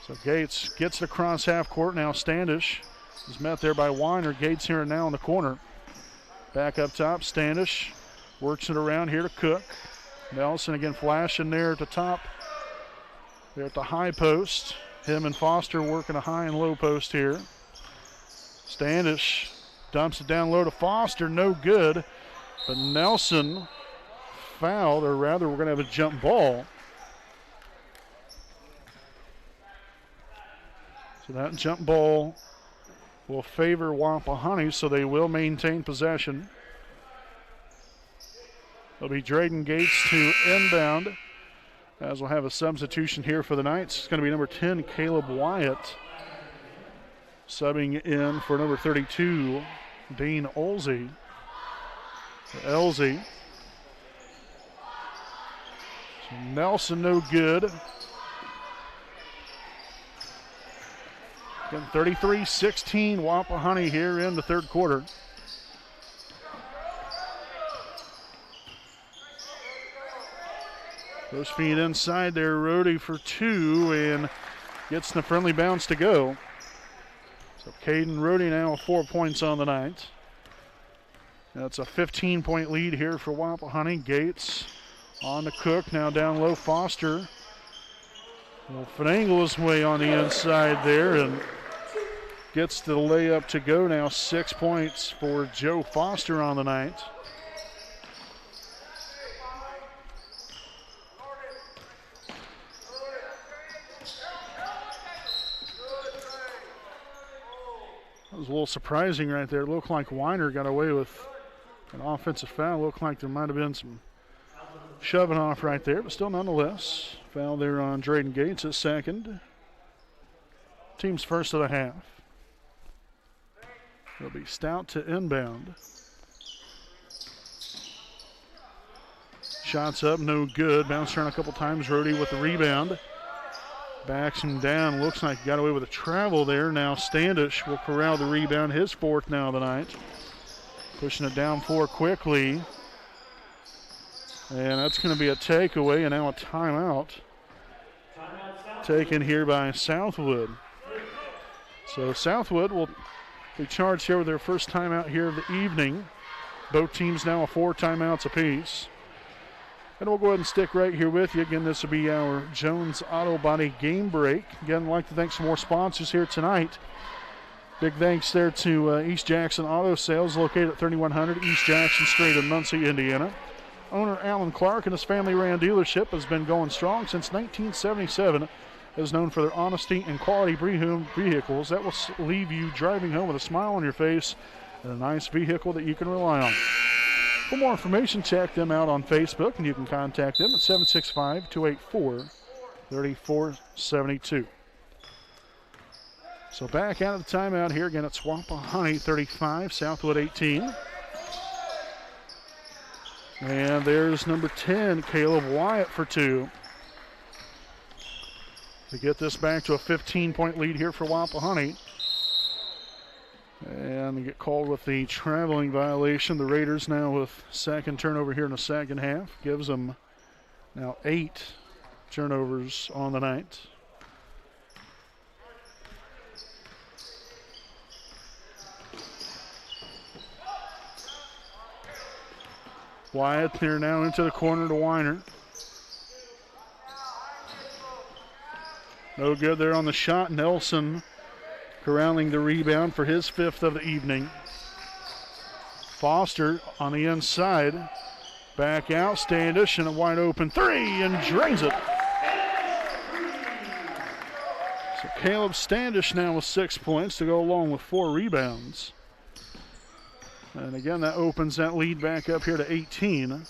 So Gates gets it across half court. Now Standish is met there by Weiner. Gates here and now in the corner. Back up top, Standish works it around here to Cook. Nelson again flashing there at the top. There at the high post. Him and Foster working a high and low post here. Standish dumps it down low to Foster, no good. But Nelson fouled, or rather we're going to have a jump ball. So that jump ball will favor Wapahani, so they will maintain possession. It'll be Drayden Gates to inbound, as we'll have a substitution here for the Knights. It's going to be number 10, Caleb Wyatt. Subbing in for number 32, Dean Elsie. So Nelson no good. Again, 33-16 Wapahani here in the third quarter. Those feet inside there, Rhodey for 2 and gets the friendly bounce to go. So Caden Rhodey now with 4 points on the night. That's a 15-point lead here for Wapahani. Gates on to Cook, now down low. Foster will finagle his way on the inside there and gets the layup to go now. 6 points for Joe Foster on the night. That was a little surprising right there. It looked like Weiner got away with an offensive foul. Looked like there might have been some shoving off right there, but still nonetheless. Foul there on Drayden Gates at second. Team's first of the half. It'll be Stout to inbound. Shots up, no good. Bounced around a couple times. Rhodey with the rebound. Backs him down. Looks like he got away with a travel there. Now Standish will corral the rebound. His fourth now of the night. Pushing it down 4 quickly. And that's going to be a takeaway and now a timeout. Taken here by Southwood. So Southwood will be charged here with their first timeout here of the evening. Both teams now with 4 timeouts apiece. And we'll go ahead and stick right here with you. Again, this will be our Jones Auto Body game break. Again, I'd like to thank some more sponsors here tonight. Big thanks there to East Jackson Auto Sales, located at 3100 East Jackson Street in Muncie, Indiana. Owner Alan Clark and his family-ran dealership has been going strong since 1977. Is known for their honesty and quality pre-owned vehicles that will leave you driving home with a smile on your face and a nice vehicle that you can rely on. For more information, check them out on Facebook, and you can contact them at 765-284-3472. So back out of the timeout here. Again, it's Wapahani 35, Southwood 18. And there's number 10, Caleb Wyatt for two. To get this back to a 15-point lead here for Wapahani. And they get called with the traveling violation. The Raiders now with second turnover here in the second half. Gives them now 8 turnovers on the night. Wyatt there now into the corner to Weiner. No good there on the shot. Nelson corralling the rebound for his 5th of the evening. Foster on the inside. Back out. Standish and a wide open 3 and drains it. So Caleb Standish now with 6 points to go along with 4 rebounds. And again, that opens that lead back up here to 18.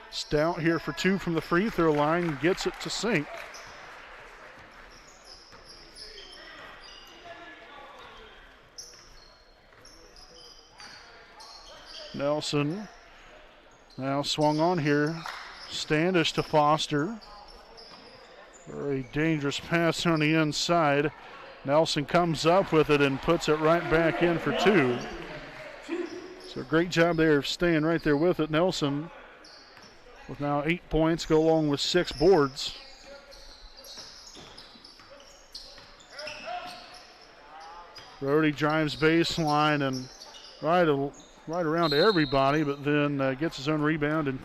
Stout here for 2 from the free throw line. Gets it to sink. Nelson now swung on here. Standish to Foster. Very dangerous pass on the inside. Nelson comes up with it and puts it right back in for 2. So great job there of staying right there with it. Nelson with now 8 points, go along with 6 boards. Brody drives baseline and right around everybody, but then gets his own rebound and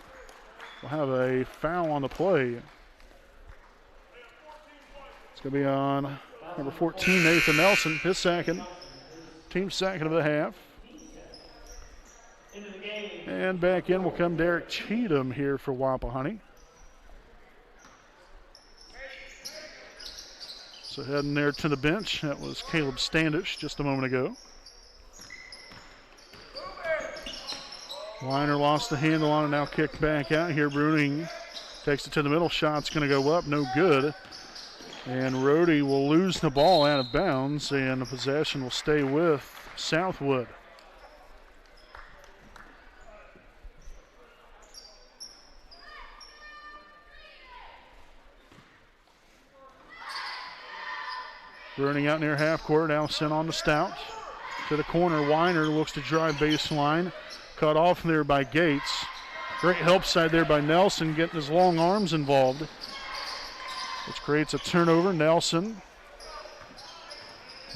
will have a foul on the play. It's going to be on number 14, Nathan Nelson, his second. Team's second of the half. And back in will come Derek Cheatham here for Wapahani. So heading there to the bench, that was Caleb Standish just a moment ago. Weiner lost the handle on it, now kicked back out here. Bruning takes it to the middle, shot's going to go up, no good. And Rhodey will lose the ball out of bounds, and the possession will stay with Southwood. Bruning out near half court, now sent on to Stout. To the corner, Weiner looks to drive baseline. Cut off there by Gates. Great help side there by Nelson, getting his long arms involved, which creates a turnover. Nelson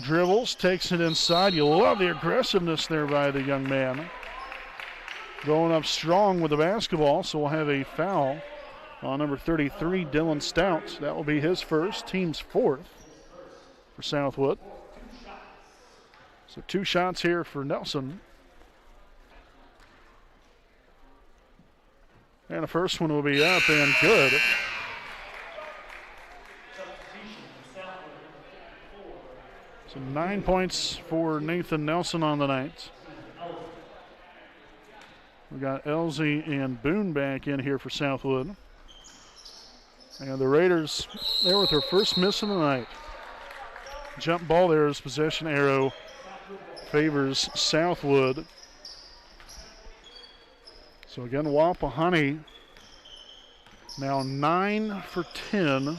dribbles, takes it inside. You love the aggressiveness there by the young man. Going up strong with the basketball, so we'll have a foul on number 33, Dylan Stout. That will be his first, team's 4th for Southwood. So 2 shots here for Nelson. And the first one will be up and good. So 9 points for Nathan Nelson on the night. We got Elsie and Boone back in here for Southwood. And the Raiders there with their first miss of the night. Jump ball there as possession arrow favors Southwood. So again, Wapahani now 9 for 10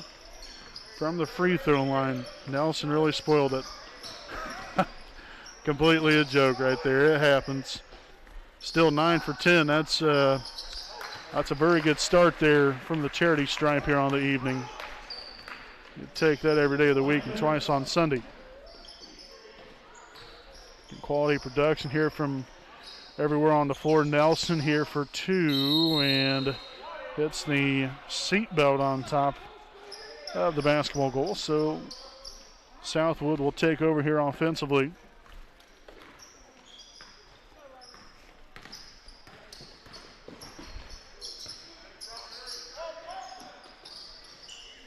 from the free throw line. Nelson really spoiled it. Completely a joke right there. It happens. Still 9 for 10. That's a very good start there from the charity stripe here on the evening. You take that every day of the week and twice on Sunday. Quality production here from everywhere on the floor. Nelson here for 2 and hits the seat belt on top of the basketball goal. So Southwood will take over here offensively.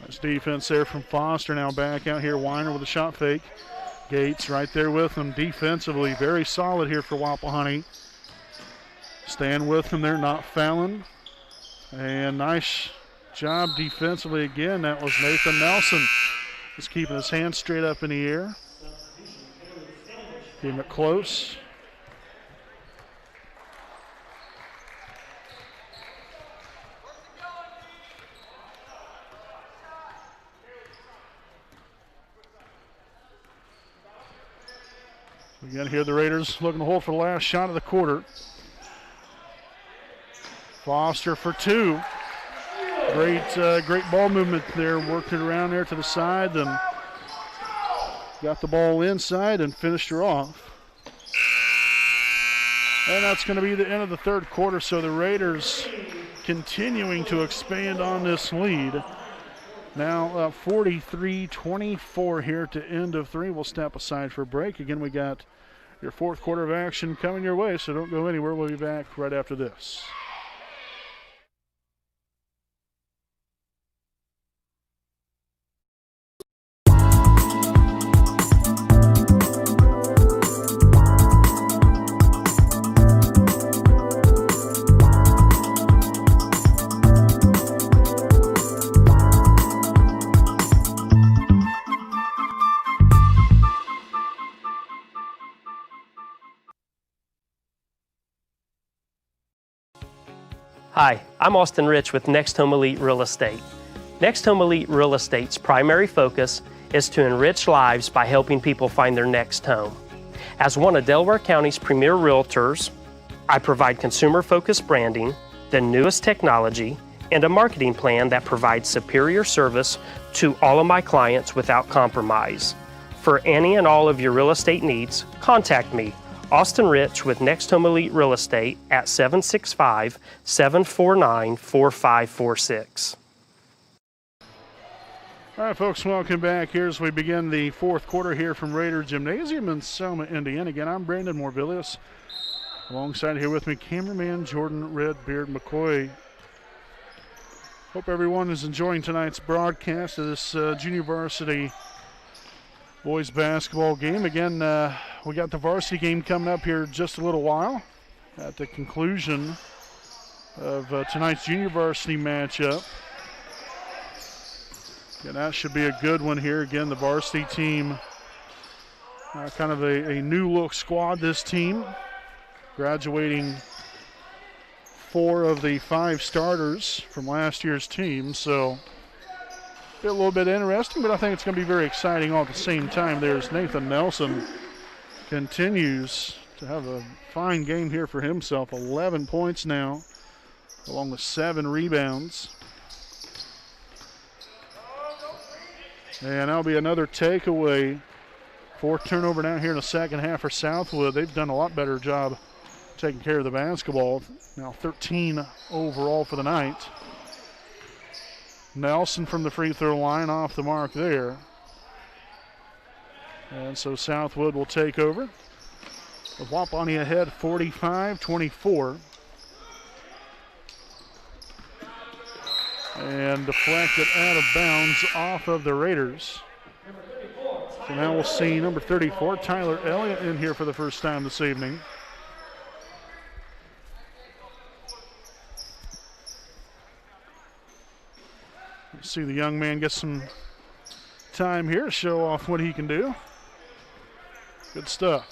Nice defense there from Foster. Now back out here. Weiner with a shot fake. Gates right there with him defensively. Very solid here for Wapahani. Staying with him there, not fouling. And nice job defensively again. That was Nathan Nelson. Just keeping his hands straight up in the air. Keeping it close. Again, here the Raiders looking to hold for the last shot of the quarter. Foster for two. Great ball movement there. Worked it around there to the side and got the ball inside and finished her off. And that's going to be the end of the third quarter. So the Raiders continuing to expand on this lead. Now 43-24 here at the end of three. We'll step aside for a break. Again, we got your fourth quarter of action coming your way, so don't go anywhere. We'll be back right after this. Hi, I'm Austin Rich with Next Home Elite Real Estate. Next Home Elite Real Estate's primary focus is to enrich lives by helping people find their next home. As one of Delaware County's premier realtors, I provide consumer-focused branding, the newest technology, and a marketing plan that provides superior service to all of my clients without compromise. For any and all of your real estate needs, contact me, Austin Rich with Next Home Elite Real Estate at 765-749-4546. All right, folks, welcome back here as we begin the fourth quarter here from Raider Gymnasium in Selma, Indiana. Again, I'm Brandon Morvillius. Alongside here with me, cameraman Jordan Redbeard McCoy. Hope everyone is enjoying tonight's broadcast of this junior varsity boys basketball game. Again, we got the varsity game coming up here just a little while at the conclusion of tonight's junior varsity matchup. Yeah, that should be a good one here. Again, the varsity team, kind of a new look squad, this team, graduating 4 of the 5 starters from last year's team. So a little bit interesting, but I think it's going to be very exciting all at the same time. There's Nathan Nelson, continues to have a fine game here for himself. 11 points now, along with 7 rebounds. And that'll be another takeaway. 4th turnover down here in the second half for Southwood. They've done a lot better job taking care of the basketball. Now 13 overall for the night. Nelson from the free throw line off the mark there. And so Southwood will take over. With Wapahani ahead 45-24. And deflected out of bounds off of the Raiders. So now we'll see number 34, Tyler Elliott, in here for the first time this evening. See the young man get some time here to show off what he can do. Good stuff.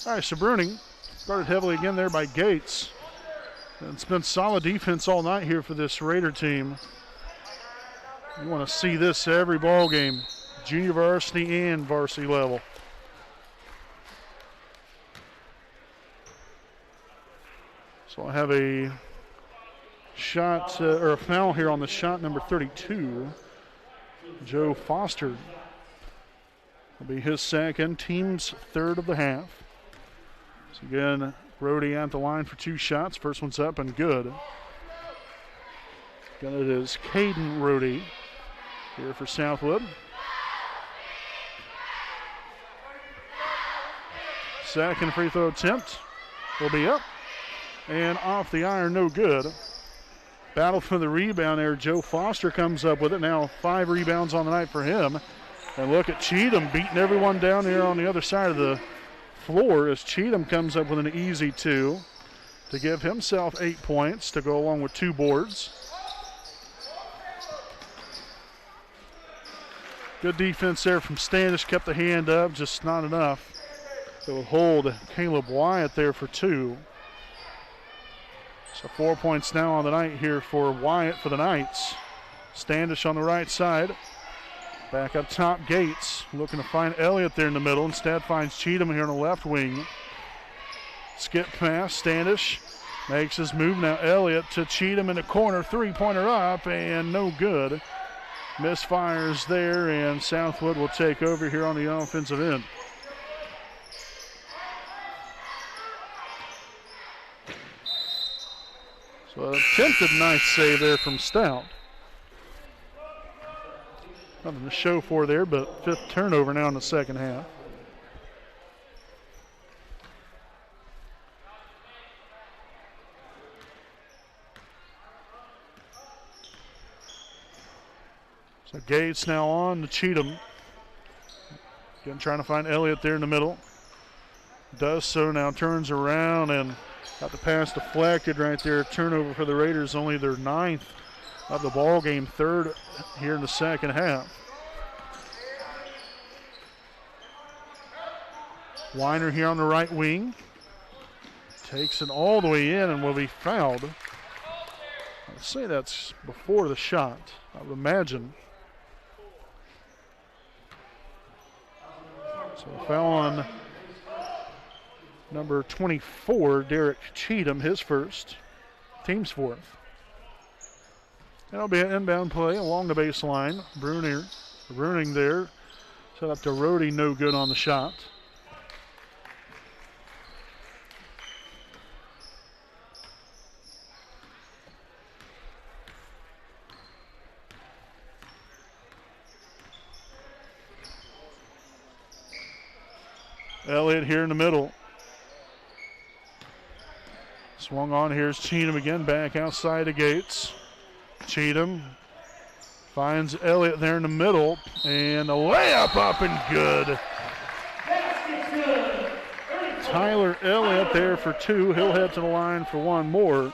All right, so Bruning started heavily again there by Gates. And it's been solid defense all night here for this Raider team. You want to see this every ball game, junior varsity and varsity level. So I have a shot or a foul here on the shot number 32. Joe Foster will be his second, team's 3rd of the half. So again, Brody at the line for 2 shots. First one's up and good. Again, it is Caden Rody here for Southwood. Second free throw attempt will be up and off the iron, no good. Battle for the rebound there. Joe Foster comes up with it. Now 5 rebounds on the night for him. And look at Cheatham beating everyone down here on the other side of the floor as Cheatham comes up with an easy 2 to give himself 8 points to go along with 2 boards. Good defense there from Standish. Kept the hand up, just not enough. It will hold Caleb Wyatt there for 2. So 4 points now on the night here for Wyatt for the Knights. Standish on the right side. Back up top, Gates looking to find Elliott there in the middle. Instead finds Cheatham here on the left wing. Skip pass, Standish makes his move. Now Elliott to Cheatham in the corner. 3-pointer up and no good. Misfires there, and Southwood will take over here on the offensive end. So attempted nice save there from Stout. Nothing to show for there, but 5th turnover now in the second half. So Gates now on to Cheatham. Again, trying to find Elliott there in the middle. Does so now, turns around and got the pass deflected right there. Turnover for the Raiders, only their 9th of the ball game, 3rd here in the second half. Weiner here on the right wing. Takes it all the way in and will be fouled. I'd say that's before the shot, I would imagine. So foul on number 24, Derek Cheatham, his first, team's 4th. That'll be an inbound play along the baseline. Bruning there, set up to Rhodey, no good on the shot. Elliott here in the middle. Swung on, here's Cheatham again, back outside the Gates. Cheatham finds Elliott there in the middle, and a layup up and good. Tyler Elliott there for 2. He'll head to the line for 1 more.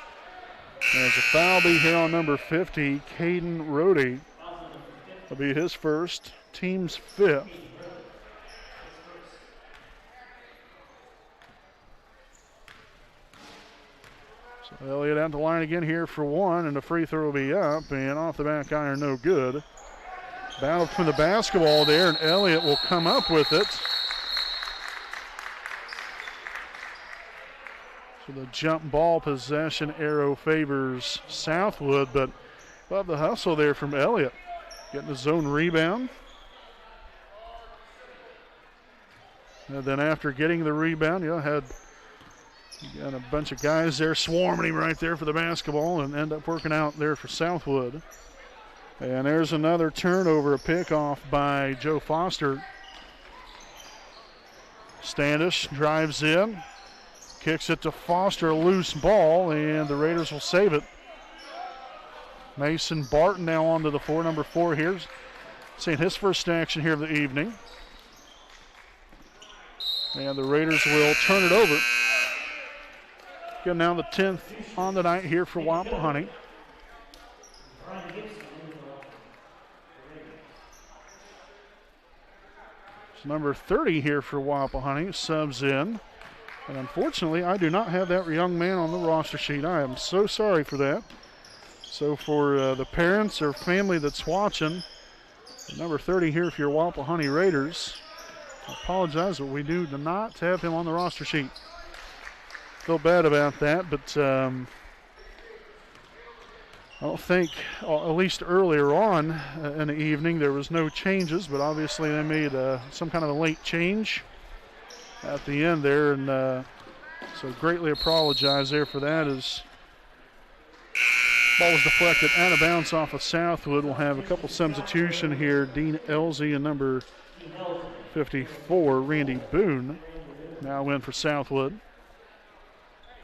There's a foul be here on number 50, Caden Rhodey. Will be his first, team's 5th. So Elliott out the line again here for 1, and the free throw will be up, and off the back iron, no good. Battle for the basketball there, and Elliott will come up with it. So the jump ball possession arrow favors Southwood, but love the hustle there from Elliott. Getting the zone rebound. And then after getting the rebound, had a bunch of guys there swarming him right there for the basketball and end up working out there for Southwood. And there's another turnover, a pickoff by Joe Foster. Standish drives in, kicks it to Foster, a loose ball, and the Raiders will save it. Mason Barton now onto the floor, number 4 here. Seeing his first action here of the evening. And the Raiders will turn it over. Again, now the 10th on the night here for Wapahani. It's number 30 here for Wapahani, subs in. And unfortunately, I do not have that young man on the roster sheet. I am so sorry for that. So for the parents or family that's watching, number 30 here for your Wapahani Raiders, I apologize, but we do not have him on the roster sheet. Feel bad about that, but I don't think, at least earlier on in the evening, there was no changes, but obviously they made some kind of a late change at the end there, and so greatly apologize there for that as ball was deflected out of bounds off of Southwood. We'll have a couple substitution here. Dean Elsie and number 54, Randy Boone, Now win for Southwood.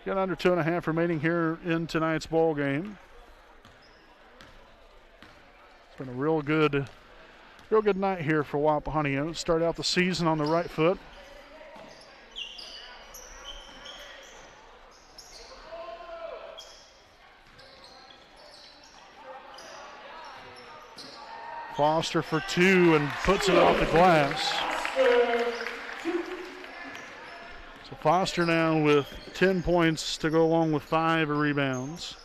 Got under 2.5 remaining here in tonight's ball game. It's been a real good night here for Wapahani. Start out the season on the right foot. Foster for 2 and puts it off the glass. So Foster now with 10 points to go along with 5 rebounds.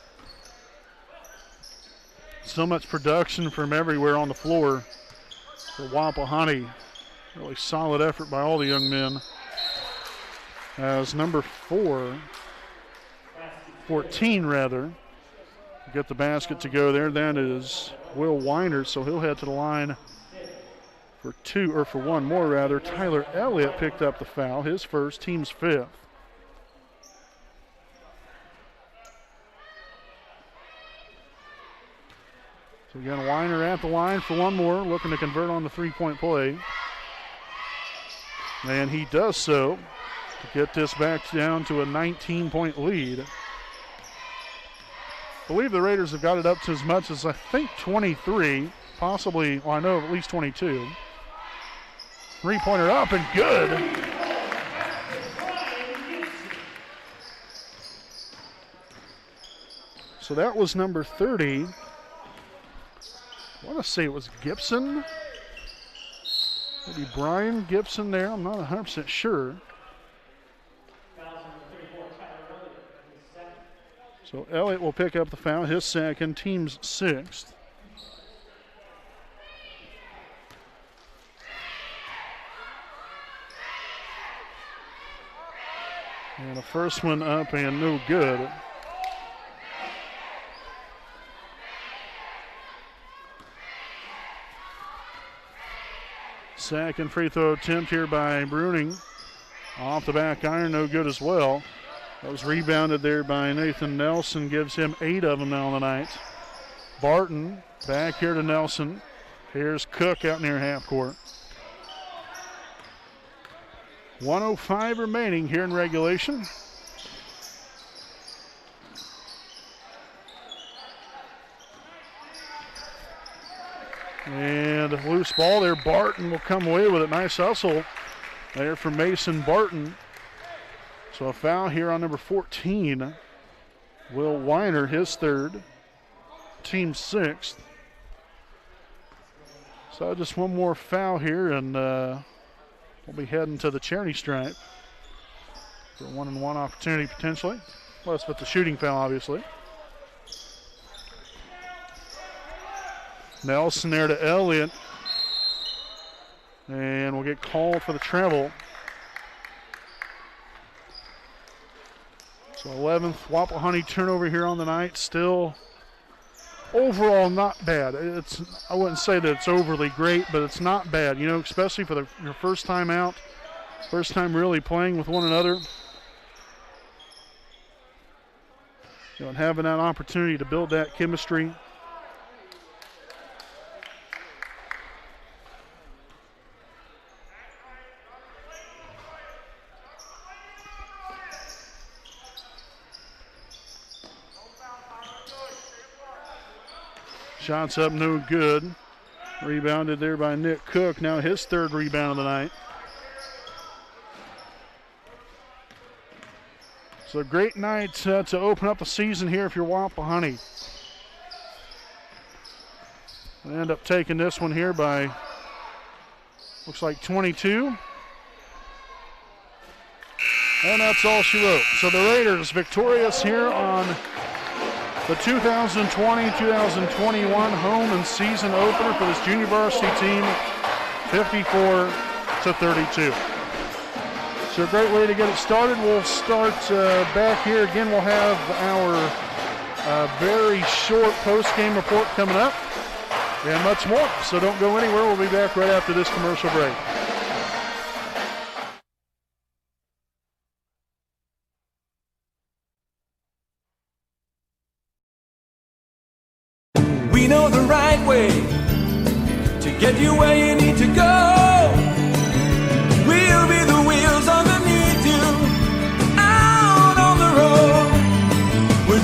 So much production from everywhere on the floor for Wapahani. Really solid effort by all the young men. As number 14 rather, get the basket to go there. That is Will Weiner, so he'll head to the line for 1 more rather. Tyler Elliott picked up the foul, his first, team's 5th. So again, Weiner at the line for 1 more, looking to convert on the 3-point play. And he does so to get this back down to a 19-point lead. I believe the Raiders have got it up to as much as, I think, 23, possibly, well, I know of at least 22. 3-pointer up and good. So that was number 30. I want to say it was Gibson. Maybe Brian Gibson there. I'm not 100% sure. So Elliott will pick up the foul, his second, team's 6th. And the first one up and no good. Second free throw attempt here by Bruning. Off the back iron, no good as well. That was rebounded there by Nathan Nelson, gives him 8 of them now on the night. Barton back here to Nelson. Here's Cook out near half court. 1:05 remaining here in regulation. And a loose ball there. Barton will come away with it. Nice hustle there from Mason Barton. So a foul here on number 14. Will Weiner, his 3rd. Team 6th. So just 1 more foul here, and we'll be heading to the charity stripe for a 1-and-1 opportunity potentially. Plus with the shooting foul, obviously. Nelson there to Elliott. And we'll get called for the travel. So 11th Wapahani turnover here on the night. Still overall not bad. I wouldn't say that it's overly great, but it's not bad, you know, especially for your first time out, first time really playing with one another. You know, and having that opportunity to build that chemistry. Shots up, no good. Rebounded there by Nick Cook. Now his 3rd rebound of the night. So a great night to open up the season here if you're Wapahani. They end up taking this one here by, looks like 22. And that's all she wrote. So the Raiders victorious here on the 2020-2021 home and season opener for this junior varsity team, 54-32. So a great way to get it started. We'll start back here. Again, we'll have our very short post-game report coming up and much more. So don't go anywhere. We'll be back right after this commercial break. We know the right way to get you where you need to go. We'll be the wheels underneath you.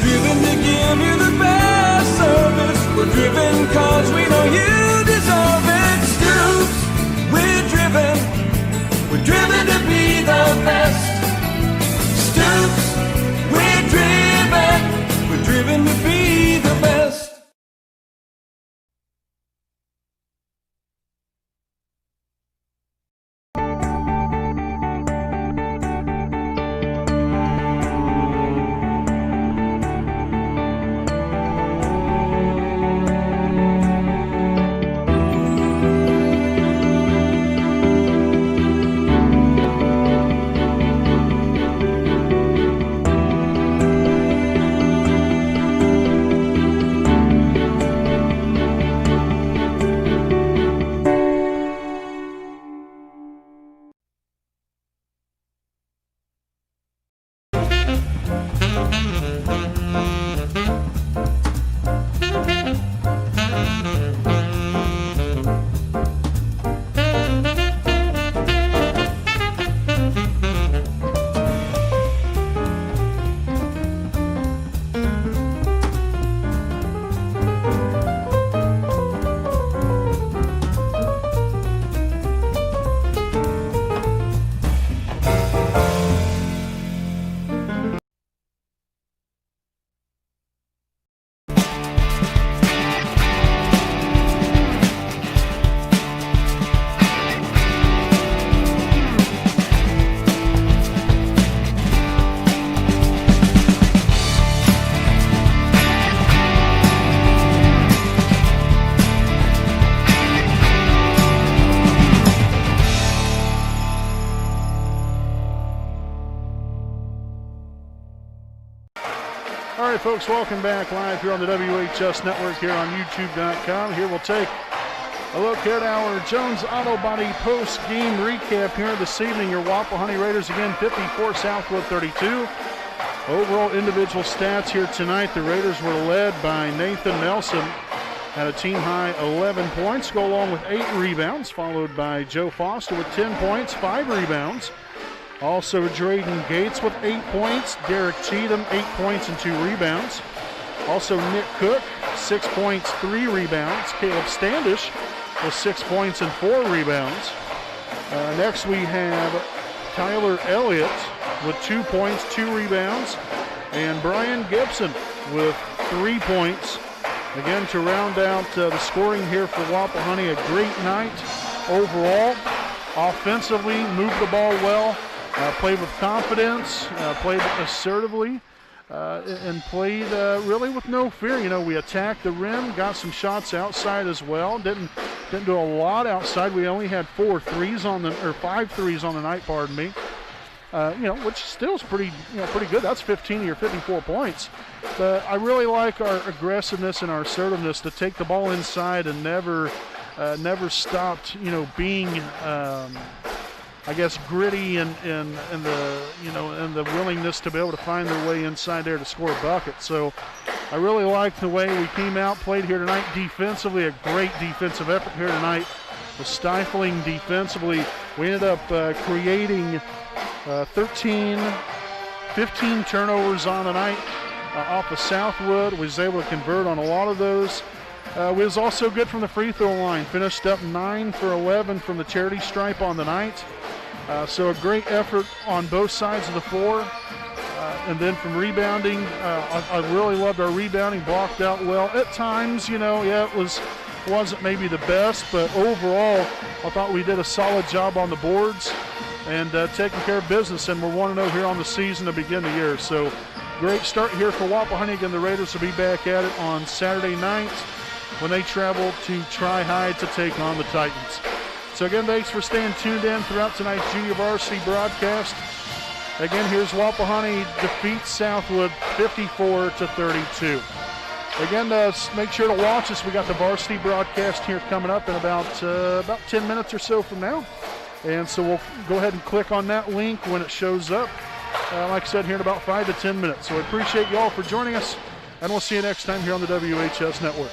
We're driven to give you the best service. We're driven cause we know you deserve it. Stoops, we're driven to be the best. Stoops, we're driven to be the best. All right, folks, welcome back live here on the WHS Network here on YouTube.com. Here we'll take a look at our Jones Auto Body post-game recap here this evening. Your Wapahani Raiders again, 54, Southwood 32. Overall individual stats here tonight, the Raiders were led by Nathan Nelson at a team-high 11 points, go along with 8 rebounds, followed by Joe Foster with 10 points, 5 rebounds. Also, Drayden Gates with 8 points. Derek Cheatham, 8 points and 2 rebounds. Also, Nick Cook, 6 points, 3 rebounds. Caleb Standish with 6 points and 4 rebounds. Next, we have Tyler Elliott with 2 points, 2 rebounds. And Brian Gibson with 3 points. Again, to round out the scoring here for Wapahani, a great night overall. Offensively, moved the ball well. Played with confidence, played assertively, and played really with no fear. You know, we attacked the rim, got some shots outside as well. Didn't do a lot outside. We only had 5 threes on the night. Pardon me. Which still is pretty good. That's 15 of your 54 points. But I really like our aggressiveness and our assertiveness to take the ball inside and never stopped. Being gritty and the willingness to be able to find their way inside there to score a bucket. So I really like the way we came out, played here tonight defensively, a great defensive effort here tonight. Was stifling defensively. We ended up creating 15 turnovers on the night off of Southwood. Was able to convert on a lot of those. We was also good from the free throw line. Finished up 9 for 11 from the charity stripe on the night. So a great effort on both sides of the floor. And then from rebounding, I really loved our rebounding, blocked out well. At times, it wasn't maybe the best, but overall, I thought we did a solid job on the boards and taking care of business. And we're 1-0 here on the season to begin the year. So great start here for Wapahani. Again, the Raiders will be back at it on Saturday night when they travel to Tri-High to take on the Titans. So again, thanks for staying tuned in throughout tonight's junior varsity broadcast. Again, here's Wapahani defeats Southwood 54-32. Again, make sure to watch us. We got the varsity broadcast here coming up in about 10 minutes or so from now. And so we'll go ahead and click on that link when it shows up. Like I said, here in about 5 to 10 minutes. So I appreciate you all for joining us, and we'll see you next time here on the WHS Network.